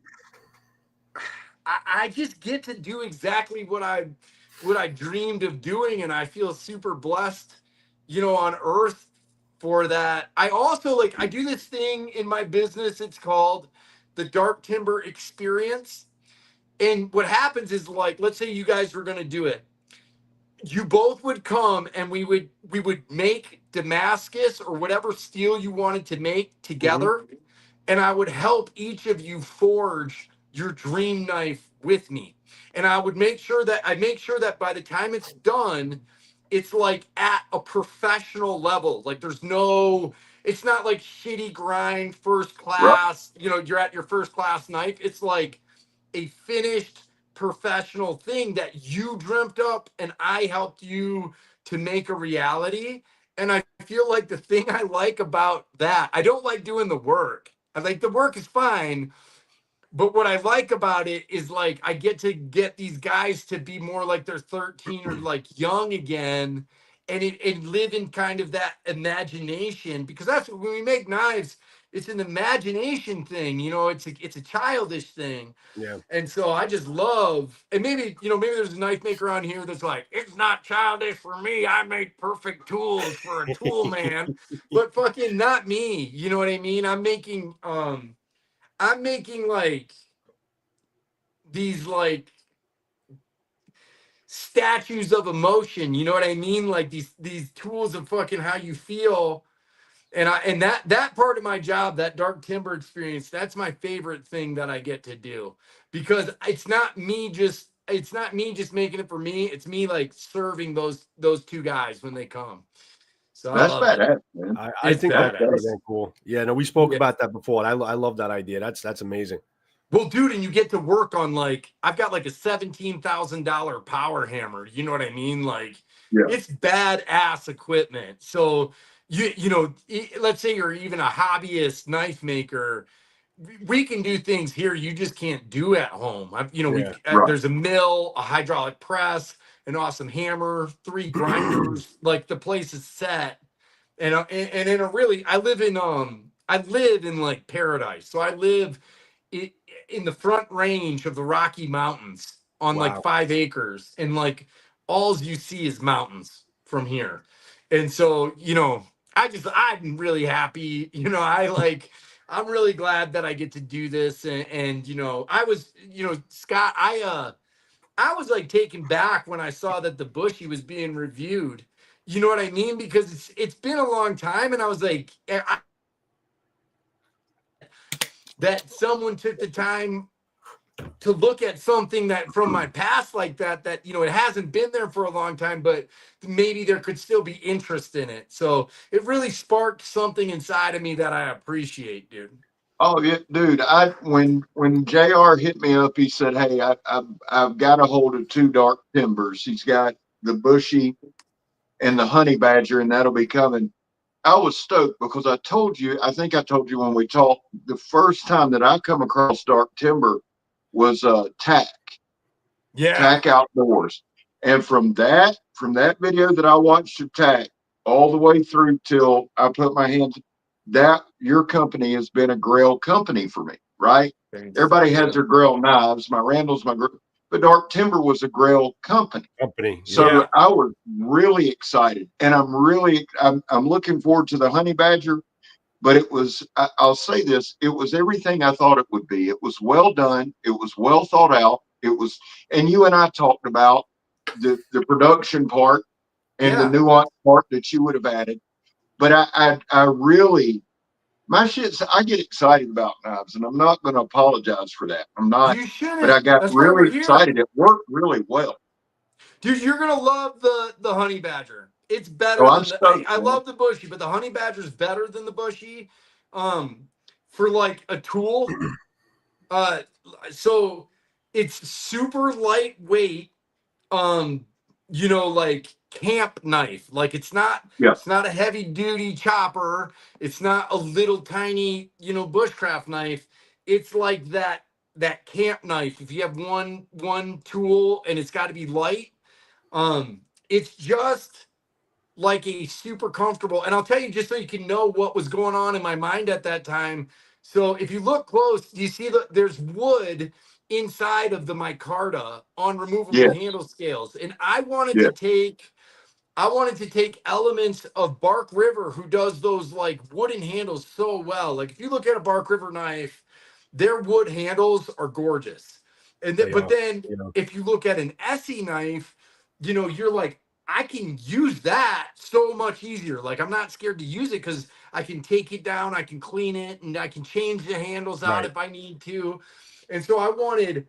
D: I just get to do exactly what I dreamed of doing, and I feel super blessed, you know, on earth for that. I also I do this thing in my business. It's called the Dark Timber Experience. And what happens is, like, let's say you guys were going to do it. You both would come and we would make Damascus or whatever steel you wanted to make together. Mm-hmm. And I would help each of you forge your dream knife with me. And I would make sure that by the time it's done, it's like at a professional level. Like it's not like shitty grind first class, right. You know, you're at your first class knife. It's like a finished professional thing that you dreamt up and I helped you to make a reality. And I feel like the thing I like about that, I don't like doing the work. I like the work is fine. But what I like about it is, like, I get to get these guys to be more like they're 13 or like young again, and live in kind of that imagination, because that's what, when we make knives, it's an imagination thing, you know, it's a childish thing.
C: Yeah.
D: And so I just love, and maybe there's a knife maker on here that's like, it's not childish for me. I make perfect tools for a tool man, but fucking not me. You know what I mean? I'm making like these like statues of emotion, you know what I mean? Like these tools of fucking how you feel. And that part of my job, that Dark Timber Experience, that's my favorite thing that I get to do, because it's not me just making it for me. It's me like serving those two guys when they come. So
E: that's badass, man.
C: I think that's cool. Yeah, no, we spoke about that before. And I love that idea. That's amazing.
D: Well, dude, and you get to work on, like, I've got like a $17,000 power hammer. You know what I mean? Like, It's badass equipment. So you know, let's say you're even a hobbyist knife maker. We can do things here you just can't do at home. There's a mill, a hydraulic press, an awesome hammer, 3 grinders. Like, the place is set. And in a really, I live in like paradise. So I live in the front range of the Rocky Mountains on like 5 acres, and like all you see is mountains from here. And so, you know, I'm really happy. You know, I'm really glad that I get to do this. And you know, I was, you know, Scott, I was like taken back when I saw that the Bushy was being reviewed. You know what I mean? Because it's been a long time, and I was like, that someone took the time to look at something that from my past like that, you know, it hasn't been there for a long time, but maybe there could still be interest in it. So it really sparked something inside of me that I appreciate, dude.
E: Oh yeah, dude. When JR hit me up, he said, "Hey, I've got a hold of 2 dark timbers. He's got the Bushy and the Honey Badger, and that'll be coming." I was stoked because I think I told you when we talked, the first time that I come across dark timber was TAC.
D: Yeah.
E: TAC Outdoors. And from that video that I watched of TAC all the way through till I put my hands, that your company has been a grail company for me. right?
D: Thanks.
E: Everybody has
D: Yeah.
E: their grill knives. My Randall's my grill, but Dark Timber was a grill company.
C: Company.
E: So
D: Yeah.
E: I was really excited, and I'm looking forward to the Honey Badger. But I'll say this, it was everything I thought it would be. It was well done. It was well thought out. And you and I talked about the production part and the
D: Yeah.
E: nuance part that you would have added. But I really, I get excited about knives, and I'm not going to apologize for that. I'm not,
D: You
E: but I
D: shouldn't.
E: got
D: That's why we're
E: really
D: here.
E: excited. It worked really well.
D: Dude, you're gonna love the honey badger. It's
E: So
D: better
E: I'm
D: than
E: stoked,
D: I
E: man.
D: love the bushy, but the honey badger's better than the bushy. For like a tool. Uh so it's super lightweight, um, like camp knife. Like
E: Yeah,
D: it's not a heavy duty chopper, it's not a little tiny, bushcraft knife. It's like that camp knife. If you have one tool and it's got to be light, it's just like a super comfortable. And I'll tell you, just so you can know what was going on in my mind at that time. So if you look close, you see that there's wood inside of the micarta on removable
E: yeah,
D: handle scales. And
E: yeah,
D: I wanted to take elements of Bark River, who does those like wooden handles so well. Like if you look at a Bark River knife, their wood handles are gorgeous.
C: They
D: But
C: are.
D: then
C: Yeah.
D: if you look at an Essie knife, you're like, I can use that so much easier. Like I'm not scared to use it because I can take it down, I can clean it, and I can change the handles out
C: Right.
D: if I need to. And so I wanted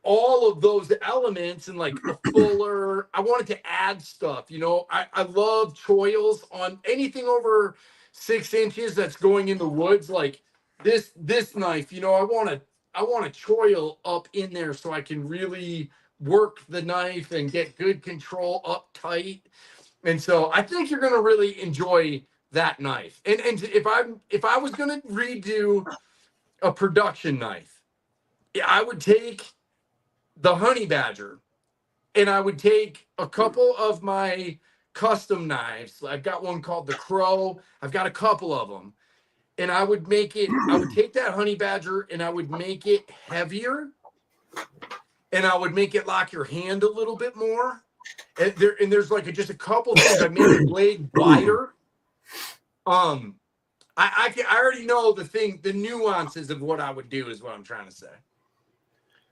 D: all of those elements and like a fuller. I wanted to add stuff. I love choils on anything over 6 inches that's going in the woods. Like this knife, I want to choil up in there so I can really work the knife and get good control up tight. And so I think you're gonna really enjoy that knife. And if I was gonna redo a production knife, yeah, I would take the honey badger and I would take a couple of my custom knives. I've got one called the crow. I've got a couple of them. And I would take that honey badger and I would make it heavier and I would make it lock your hand a little bit more. There's like just a couple things. I made the blade wider. Um, I already know the nuances of what I would do is what I'm trying to say.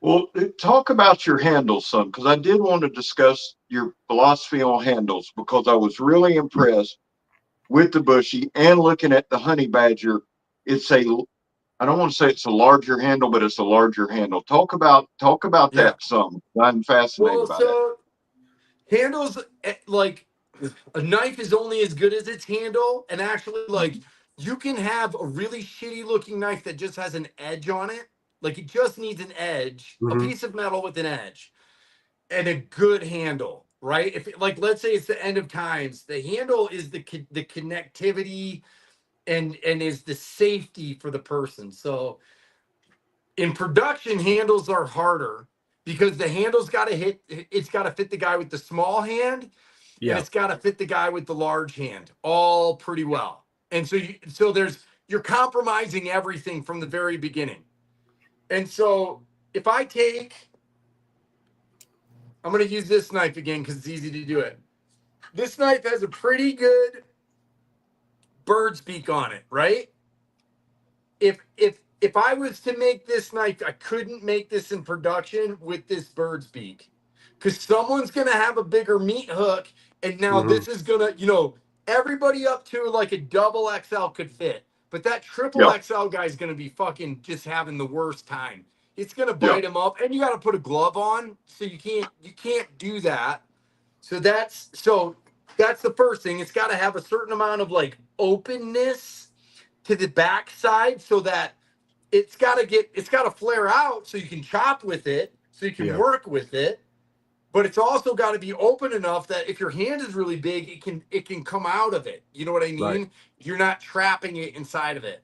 E: Well, talk about your handles some, because I did want to discuss your philosophy on handles because I was really impressed with the bushy and looking at the honey badger. I don't want to say it's a larger handle, but it's a larger handle. Talk about
D: Yeah.
E: that some. I'm fascinated
D: Well,
E: by that.
D: so handles, like a knife is only as good as its handle, and actually, like you can have a really shitty looking knife that just has an edge on it. Like it just needs an edge, a
C: Mhm.
D: piece of metal with an edge, and a good handle, right? If like let's say it's the end of times, the handle is the connectivity and is the safety for the person. So in production, handles are harder because the handle's got to it's got to fit the guy with the small hand and
C: Yeah.
D: it's got to fit the guy with the large hand all pretty well. And so you're compromising everything from the very beginning. And so if I'm going to use this knife again because it's easy to do it. This knife has a pretty good bird's beak on it, right? If I was to make this knife, I couldn't make this in production with this bird's beak because someone's gonna have a bigger meat hook, and now
C: Mhm.
D: this is gonna, everybody up to like a double XL could fit, but that triple
E: Yeah,
D: XL guy is gonna be fucking just having the worst time. It's gonna
E: yeah,
D: bite him up, and you got to put a glove on, so you can't do that. So that's the first thing. It's got to have a certain amount of like openness to the backside so that it's got to flare out so you can chop with it, so you can
C: Yeah.
D: work with it, but it's also got to be open enough that if your hand is really big, it can come out of it. You know what I
C: Right.
D: mean? You're not trapping it inside of it.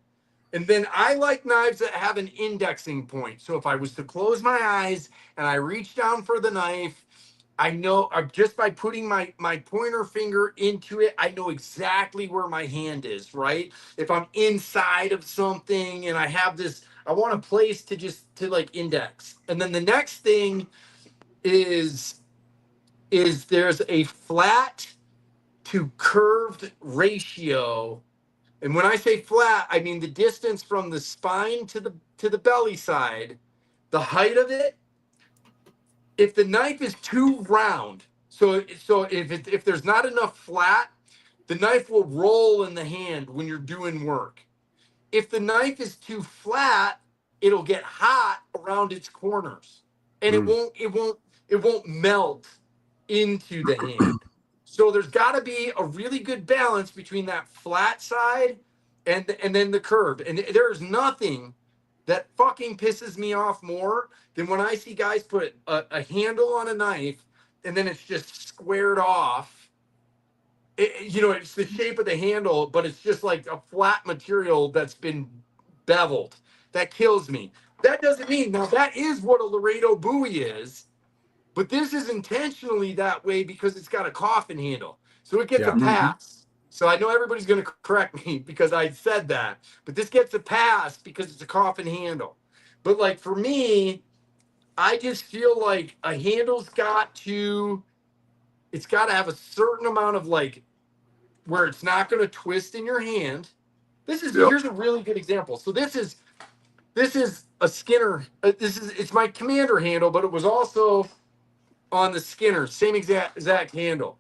D: And then I like knives that have an indexing point. So if I was to close my eyes and I reach down for the knife, I know just by putting my pointer finger into it, I know exactly where my hand is, right? If I'm inside of something and I have this I want a place to like index. And then the next thing is there's a flat to curved ratio. And when I say flat, I mean the distance from the spine to the belly side, the height of it. If the knife is too round, so if there's not enough flat, the knife will roll in the hand when you're doing work. If the knife is too flat, it'll get hot around its corners, and it won't melt into the hand. So there's got to be a really good balance between that flat side and then the curve. And there's nothing that fucking pisses me off more than when I see guys put a handle on a knife and then it's just squared off. It's the shape of the handle, but it's just like a flat material that's been beveled. That kills me. That doesn't mean, now that is what a Laredo buoy is, but this is intentionally that way because it's got a coffin handle. So it gets a pass. So I know everybody's going to correct me because I said that, but this gets a pass because it's a coffin handle. But like for me, I just feel like a handle's it's got to have a certain amount of like where it's not going to twist in your hand. Here's a really good example. So this is a Skinner. It's my Commander handle, but it was also on the Skinner, same exact handle.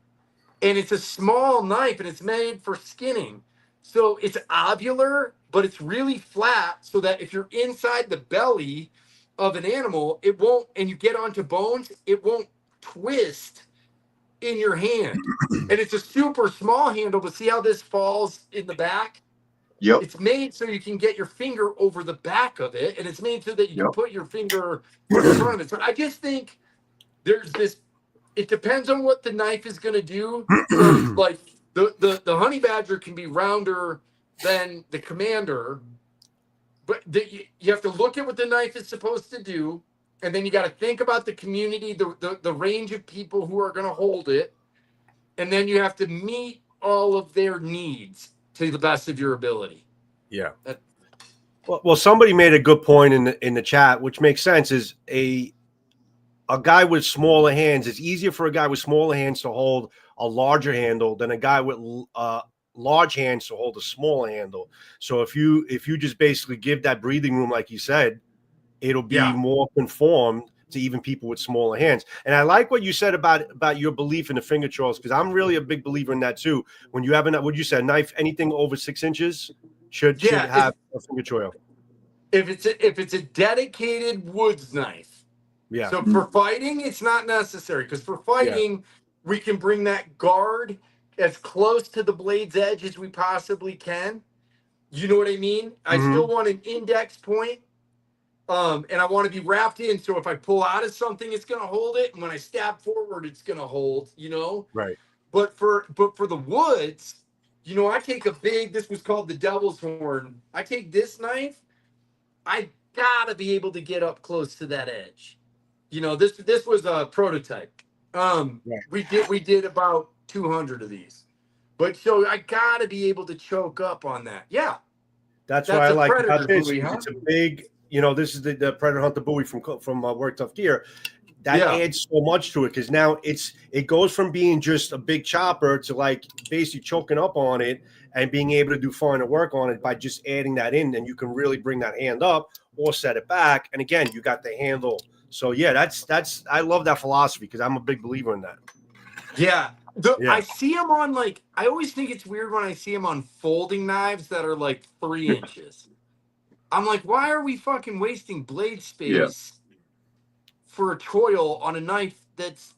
D: And it's a small knife and it's made for skinning. So it's ovular, but it's really flat so that if you're inside the belly of an animal, it won't, and you get onto bones, it won't twist in your hand. And it's a super small handle, but see how this falls in the back?
E: Yep.
D: It's made so you can get your finger over the back of it, and it's made so that you can put your finger in front of it. So I just think there's this, it depends on what the knife is going to do. So like the honey badger can be rounder than the Commander, but you have to look at what the knife is supposed to do, and then you got to think about the community, the range of people who are going to hold it, and then you have to meet all of their needs to the best of your ability.
C: Yeah. Well, somebody made a good point in the chat, which makes sense. Is a guy with smaller hands, it's easier for a guy with smaller hands to hold a larger handle than a guy with large hands to hold a smaller handle. So if you just basically give that breathing room, like you said, it'll be more conformed to even people with smaller hands. And I like what you said about your belief in the finger choils, because I'm really a big believer in that too. When you have what you said, knife, anything over 6 inches should have a finger choil.
D: If it's a dedicated woods knife.
C: Yeah.
D: So for fighting, it's not necessary, because for fighting, we can bring that guard as close to the blade's edge as we possibly can. You know what I mean? I still want an index point, and I want to be wrapped in. So if I pull out of something, it's going to hold it, and when I stab forward, it's going to hold.
C: Right.
D: But for the woods, I take this was called the Devil's Horn. I take this knife. I gotta be able to get up close to that edge. This was a prototype. We did about 200 of these, but so I gotta be able to choke up on that. Yeah,
C: that's what I like about this.
D: Buoy, huh?
C: It's a big, this is the Predator Hunter buoy from Work Tough Gear. That adds so much to it, because now it goes from being just a big chopper to like basically choking up on it and being able to do finer work on it by just adding that in. Then you can really bring that hand up or set it back, and again, you got the handle. So yeah, that's I love that philosophy, because I'm a big believer in that.
D: Yeah. I see them on I always think it's weird when I see them on folding knives that are like 3 inches. I'm like, why are we fucking wasting blade space for a choil on a knife that's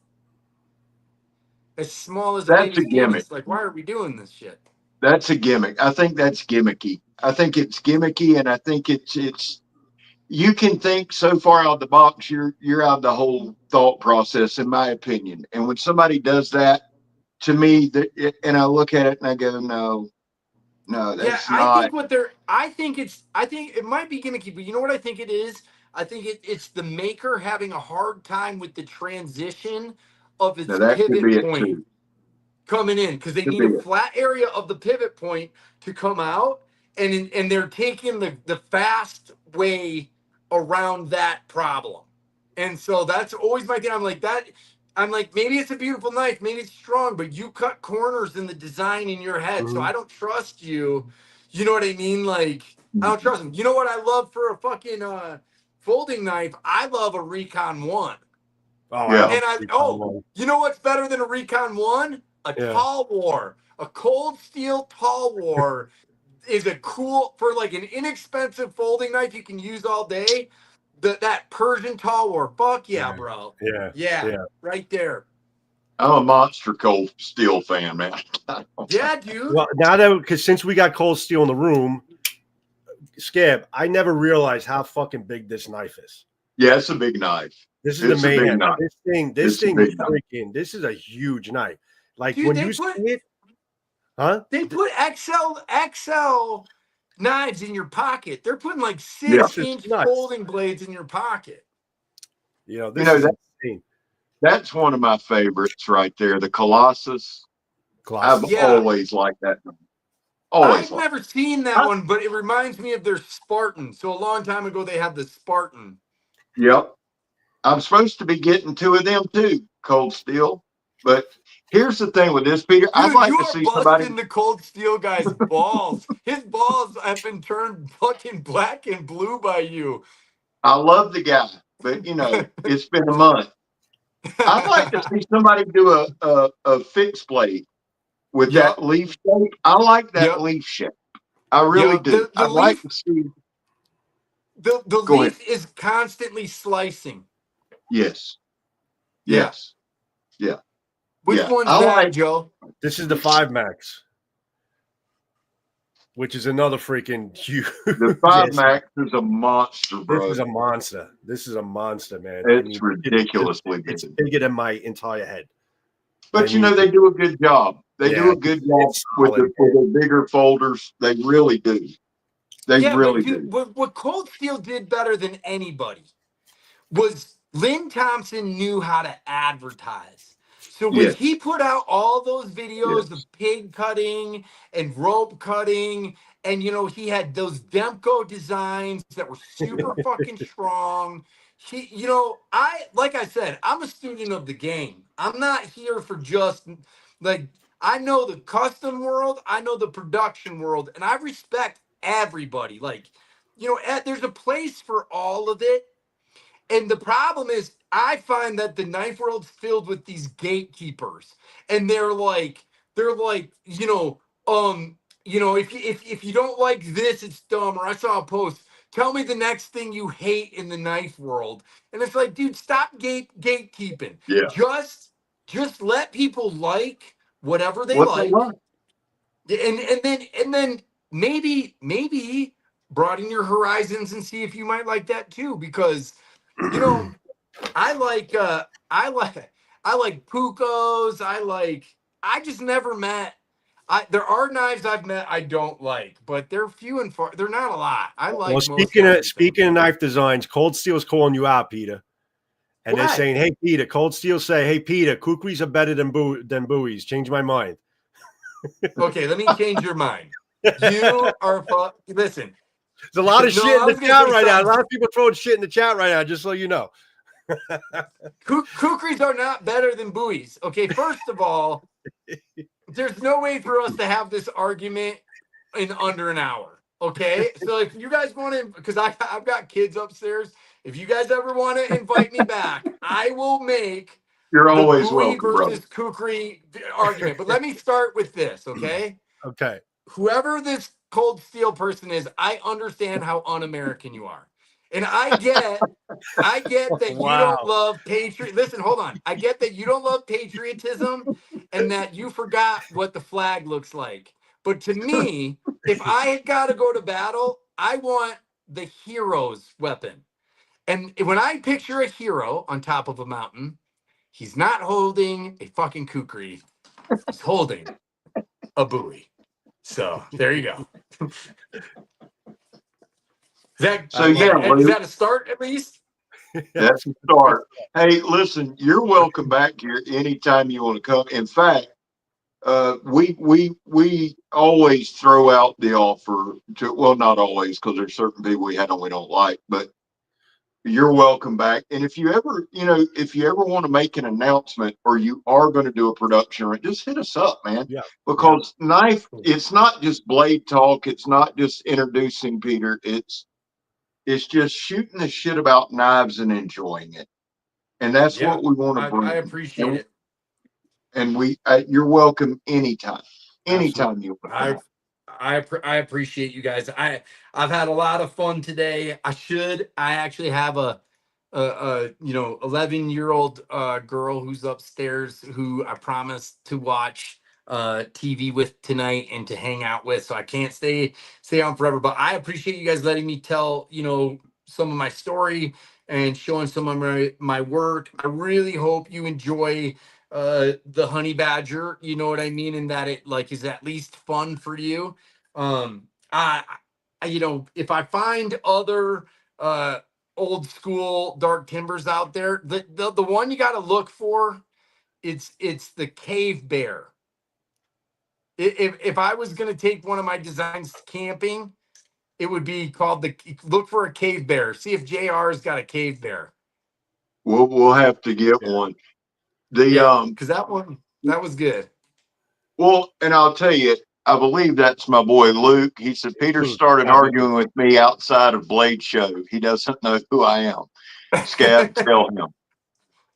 D: as small as
E: a gimmick?
D: Like, why are we doing this shit?
E: That's a gimmick. I think that's gimmicky. I think it's gimmicky, and I think it's you can think so far out of the box, you're out of the whole thought process, in my opinion. And when somebody does that, to me, and I look at it and I go, no, that's not.
D: I think it might be gimmicky, but you know what I think it is? I think it's the maker having a hard time with the transition of its pivot point coming in, because they need a flat area of the pivot point to come out, and they're taking the fast way around that problem. And so that's always my thing. I'm like, maybe it's a beautiful knife, maybe it's strong, but you cut corners in the design in your head. So I don't trust you. You know what I mean? Like, I don't trust them. You know what I love for a fucking folding knife? I love a Recon 1.
C: Oh,
E: Yeah.
C: and
D: you know what's better than a Recon 1? A Tall War. A cold steel Tall War is a cool, for like an inexpensive folding knife you can use all day. That Persian Tall War. Fuck yeah, bro. Yeah. Right there.
E: I'm a monster cold steel fan, man.
D: Yeah, dude.
C: Well, now that because since we got cold steel in the room, Scab, I never realized how fucking big this knife is.
E: Yeah, it's a big knife.
C: This is
E: It's
C: the
E: a big
C: mayhem.
E: knife.
C: This thing
E: big
C: is
E: knife.
C: freaking. This is a huge knife. Like
D: Dude,
C: when
D: they
C: you
D: put-
C: see it, huh?
D: They put XL knives in your pocket. They're putting like
E: Yeah.
D: 6-inch
C: It's nuts.
D: folding blades in your pocket.
C: You know, this
E: You know,
C: is
E: that-
C: insane.
E: That's one of my favorites right there. The Colossus. I've
C: Colossus.
D: Yeah.
E: always liked that. Always
D: I've
E: liked.
D: never seen that one, but it reminds me of their Spartan. So a long time ago, they had the Spartan.
E: Yep. I'm supposed to be getting 2 of them too, cold steel. But here's the thing with this, Peter.
D: Dude,
E: I'd like
D: you
E: to
D: are
E: see
D: busting
E: somebody.
D: the cold steel guy's balls. His balls have been turned fucking black and blue by you.
E: I love the guy, but you know, it's been a month. I'd like to see somebody do a fixed blade with that leaf shape. I like that leaf shape. I really do.
D: The
E: I'd like
D: leaf-
E: to see.
D: The
E: Go
D: leaf is constantly slicing.
E: Yes.
D: Yeah.
E: Yes. Yeah.
D: Which
E: Yeah.
D: one's
E: I
D: that,
E: like-
D: Joe?
C: This is the 5 Max, which is another freaking huge.
E: The 5 Max is a monster, bro.
C: This is a monster. This is a monster, man.
E: It's ridiculously
C: It's
E: big.
C: bigger than my entire head.
E: But you know, they do a good job. They do a good job
C: it's
E: with
C: solid.
E: the bigger folders. They really do. They really
D: but
E: do.
D: what Cold Steel did better than anybody was Lynn Thompson knew how to advertise. So when
E: Yes.
D: he put out all those videos
E: Yes.
D: of pig cutting and rope cutting, and you know, he had those Demko designs that were super fucking strong. He, you know, like I said, I'm a student of the game. I'm not here for just like, I know the custom world, I know the production world, and I respect everybody. Like, you know, there's a place for all of it. And the problem is, I find that the knife world's filled with these gatekeepers, and they're like, you know, if you don't like this, it's dumb. Or I saw a post, tell me the next thing you hate in the knife world, and it's like, dude, stop gatekeeping.
E: Yeah.
D: Just let people like whatever they
E: What
D: like,
E: they like.
D: and then maybe broaden your horizons and see if you might like that too, because you know, I like Pucos. I just never met. There are knives I've met I don't like, but they're few and far. They're not a lot. I like.
C: Well, speaking of knife designs, Cold Steel's calling you out, Peter. And they're saying, "Hey, Peter." Cold Steel say, "Hey, Peter, kukris are better than buoys." Change my mind.
D: Okay, let me change your mind. You are listen.
C: There's a lot of shit in the chat right now. A lot of people throwing shit in the chat right now, just so you know.
D: Kukris are not better than buoys. Okay, first of all, there's no way for us to have this argument in under an hour. Okay, so if you guys want to, because I've got kids upstairs. If you guys ever want to invite me back, I will make
E: You're always
D: buoy
E: welcome,
D: versus
E: brother.
D: kukri argument. But let me start with this, okay?
C: Okay.
D: Whoever this Cold Steel person is, I understand how un-American you are. And I get that you don't love Listen, hold on. I get that you don't love patriotism and that you forgot what the flag looks like. But to me, if I had got to go to battle, I want the hero's weapon. And when I picture a hero on top of a mountain, he's not holding a fucking kukri. He's holding a buoy. So there you go. Is that a start at least?
E: That's a start. Hey, listen, you're welcome back here anytime you want to come. In fact, We always throw out the offer to, well, not always, because there's certain people we had on we don't like, but you're welcome back. And if you ever, if you ever want to make an announcement or you are going to do a production, just hit us up, man.
C: Yeah.
E: Because knife, it's not just blade talk. It's not just introducing Peter. It's just shooting the shit about knives and enjoying it. And that's what we want to bring.
D: I appreciate it.
E: And you're welcome anytime. Anytime you want.
D: I appreciate you guys. I've had a lot of fun today. I actually have a 11-year-old girl who's upstairs who I promised to watch TV with tonight and to hang out with, so I can't stay on forever. But I appreciate you guys letting me tell some of my story and showing some of my work. I really hope you enjoy the honey badger, you know what I mean, and that it is at least fun for you. If I find other old school dark timbers out there, the one you got to look for, it's the cave bear. If I was going to take one of my designs camping, it would be called look for a cave bear. See if JR's got a cave bear.
E: We'll have to get one.
D: Because that was good.
E: Well, and I'll tell you, I believe that's my boy Luke. He said Peter started arguing with me outside of Blade Show. He doesn't know who I am. Scab, tell him.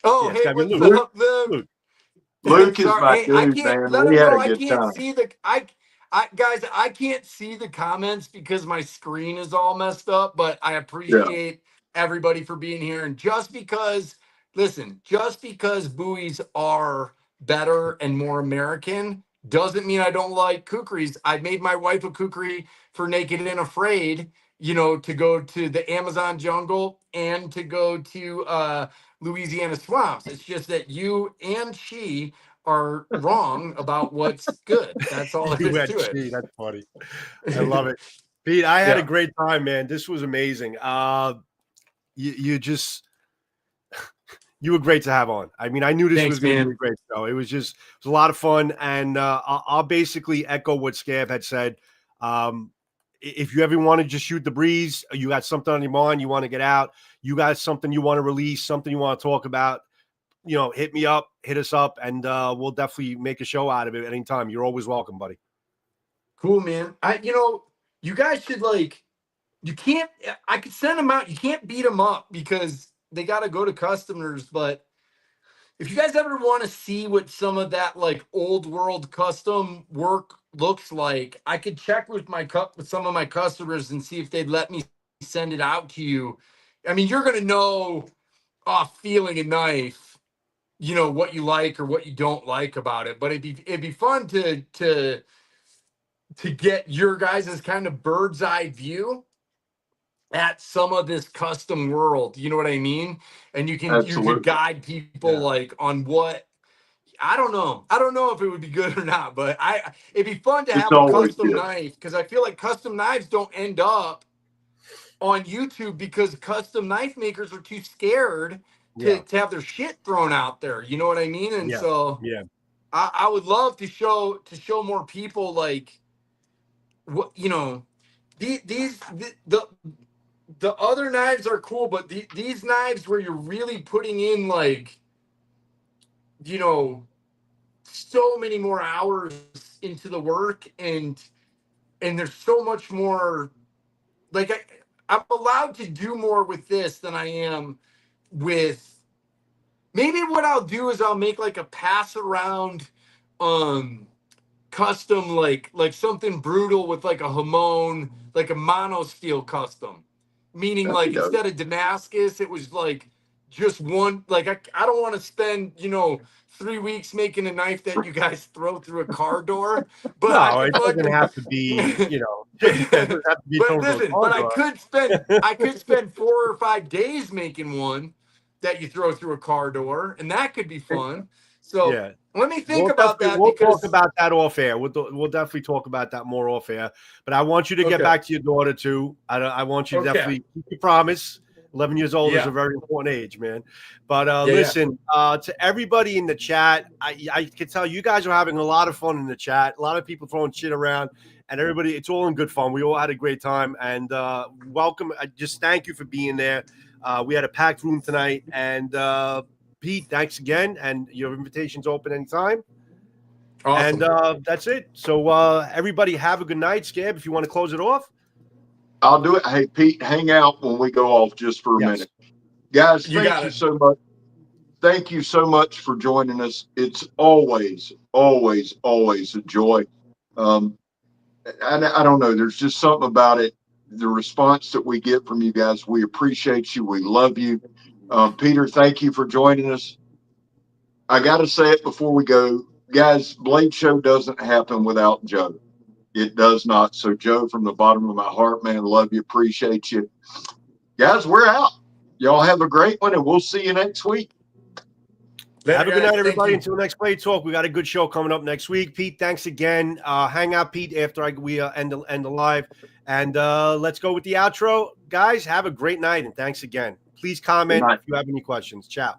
D: Oh,
C: Yeah,
D: hey,
C: Scab,
D: what's
C: Luke.
D: up, Luke?
E: Luke is my
D: Hey,
E: dude, man. We had a good time.
D: Guys, I can't see the comments because my screen is all messed up, but I appreciate everybody for being here. And just because buoys are better and more American doesn't mean I don't like kukris. I made my wife a kukri for Naked and Afraid, to go to the Amazon jungle and to go to Louisiana swamps. It's just that you and she are wrong about what's good. That's all there is to it.
C: That's funny. I love it. Pete, I had a great time, man. This was amazing. You were great to have on. I mean, I knew this was going to be a great show. It was a lot of fun. And I'll basically echo what Scab had said. If you ever want to just shoot the breeze, you got something on your mind, you want to get out, you got something you want to release, something you want to talk about, hit me up, hit us up, and we'll definitely make a show out of it anytime. You're always welcome, buddy.
D: Cool, man. You guys should I could send them out. You can't beat them up because they got to go to customers. But if you guys ever want to see what some of that old world custom work looks like, I could check with some of my customers and see if they'd let me send it out to you. I mean, you're going to know off feeling a knife, what you like or what you don't like about it. But it'd be fun to get your guys' kind of bird's eye view at some of this custom world, you know what I mean? And you can guide people on what, I don't know if it would be good or not, but it'd be fun to have a custom knife, because I feel like custom knives don't end up on YouTube because custom knife makers are too scared to have their shit thrown out there, you know what I mean? And I would love to show more people what the other knives are cool, but these knives where you're really putting in so many more hours into the work, and there's so much more. I'm allowed to do more with this than I am with. Maybe what I'll do is I'll make a pass around custom, like something brutal with a Hamon, a mono steel custom, meaning instead of Damascus, it was just one. I don't want to spend 3 weeks making a knife that you guys throw through a car door. But
C: no, it doesn't have to be,
D: but I could spend 4 or 5 days making one that you throw through a car door, and that could be fun. So let me think about that.
C: We'll talk about that off air. We'll definitely talk about that more off air. But I want you to get back to your daughter too. I want you to definitely keep your promise. 11 years old is
D: Yeah.
C: a very important age, man. But
D: Yeah.
C: listen, to everybody in the chat, I can tell you guys are having a lot of fun in the chat. A lot of people throwing shit around, and everybody, it's all in good fun. We all had a great time, and welcome. Just thank you for being there. We had a packed room tonight, and Pete, thanks again, and your invitation's open anytime.
D: Awesome.
C: And that's it. So everybody have a good night. Scab, if you want to close it off.
E: I'll do it. Hey, Pete, hang out when we go off just for a minute. Guys, thank you so much. Thank you so much for joining us. It's always, always, always a joy. I don't know. There's just something about it. The response that we get from you guys, we appreciate you. We love you. Peter, thank you for joining us. I got to say it before we go. Guys, Blade Show doesn't happen without Joe. It does not. So, Joe, from the bottom of my heart, man, love you, appreciate you. Guys, we're out. Y'all have a great one, and we'll see you next week.
C: Have a good night, everybody. Until next Blade Talk, we got a good show coming up next week. Pete, thanks again. Hang out, Pete, after we end the live. And let's go with the outro. Guys, have a great night, and thanks again. Please comment if you have any questions. Ciao.